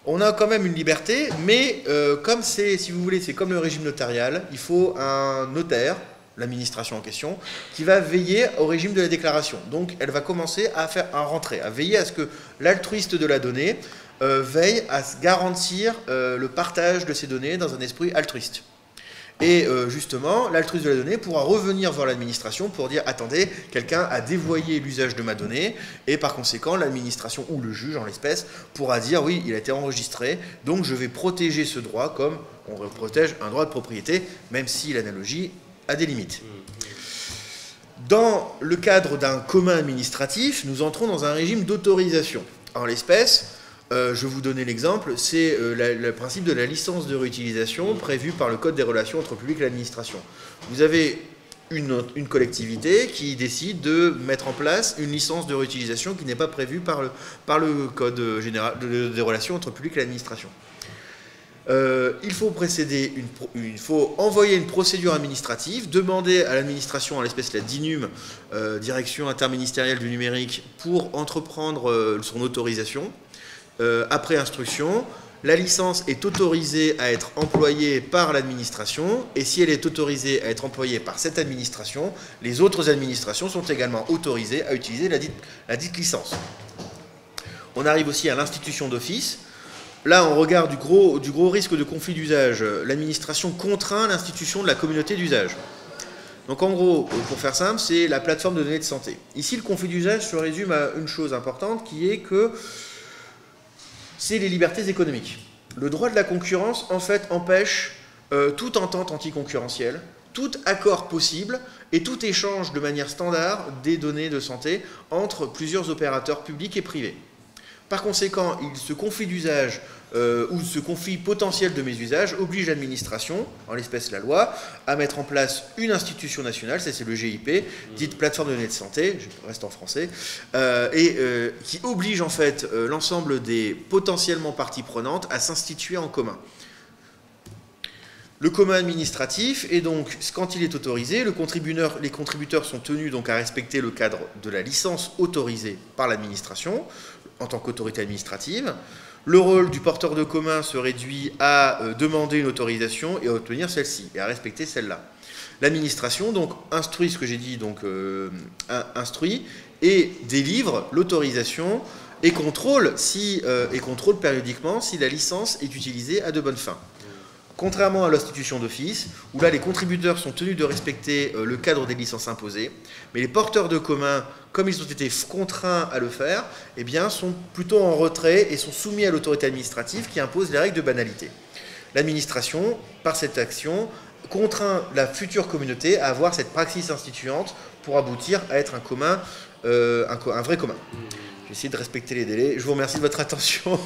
on a quand même une liberté, mais comme c'est, si vous voulez, c'est comme le régime notarial, il faut un notaire, l'administration en question, qui va veiller au régime de la déclaration. Donc, elle va commencer à rentrer, à veiller à ce que l'altruiste de la donnée veille à garantir le partage de ces données dans un esprit altruiste. Et justement, l'altruiste de la donnée pourra revenir voir l'administration pour dire « Attendez, quelqu'un a dévoyé l'usage de ma donnée » et par conséquent, l'administration ou le juge, en l'espèce, pourra dire « Oui, il a été enregistré, donc je vais protéger ce droit comme on protège un droit de propriété, même si l'analogie a des limites. » Dans le cadre d'un commun administratif, nous entrons dans un régime d'autorisation. En l'espèce, je vais vous donner l'exemple, c'est le principe de la licence de réutilisation prévu par le Code des relations entre le public et l'administration. Vous avez une collectivité qui décide de mettre en place une licence de réutilisation qui n'est pas prévue par le Code général des relations entre le public et l'administration. Il faut envoyer une procédure administrative, demander à l'administration, en l'espèce la DINUM, Direction interministérielle du numérique, pour entreprendre son autorisation. Après instruction, la licence est autorisée à être employée par l'administration, et si elle est autorisée à être employée par cette administration, les autres administrations sont également autorisées à utiliser la dite licence. On arrive aussi à l'institution d'office. Là, on regarde du gros risque de conflit d'usage. L'administration contraint l'institution de la communauté d'usage. Donc en gros, pour faire simple, c'est la plateforme de données de santé. Ici, le conflit d'usage se résume à une chose importante, qui est que c'est les libertés économiques. Le droit de la concurrence, en fait, empêche toute entente anticoncurrentielle, tout accord possible et tout échange de manière standard des données de santé entre plusieurs opérateurs publics et privés. Par conséquent, ce conflit d'usage ou ce conflit potentiel de mésusage oblige l'administration, en l'espèce la loi, à mettre en place une institution nationale, ça c'est le GIP, dite plateforme de données de santé, je reste en français, qui oblige en fait l'ensemble des potentiellement parties prenantes à s'instituer en commun. Le commun administratif, et donc quand il est autorisé, les contributeurs sont tenus donc à respecter le cadre de la licence autorisée par l'administration en tant qu'autorité administrative. Le rôle du porteur de commun se réduit à demander une autorisation et à obtenir celle-ci, et à respecter celle-là. L'administration donc instruit ce que j'ai dit, donc instruit et délivre l'autorisation et contrôle périodiquement si la licence est utilisée à de bonnes fins. Contrairement à l'institution d'office, où là les contributeurs sont tenus de respecter le cadre des licences imposées, mais les porteurs de commun, comme ils ont été contraints à le faire, eh bien, sont plutôt en retrait et sont soumis à l'autorité administrative qui impose les règles de banalité. L'administration, par cette action, contraint la future communauté à avoir cette praxis instituante pour aboutir à être un commun, un vrai commun. Je vais essayer de respecter les délais. Je vous remercie de votre attention.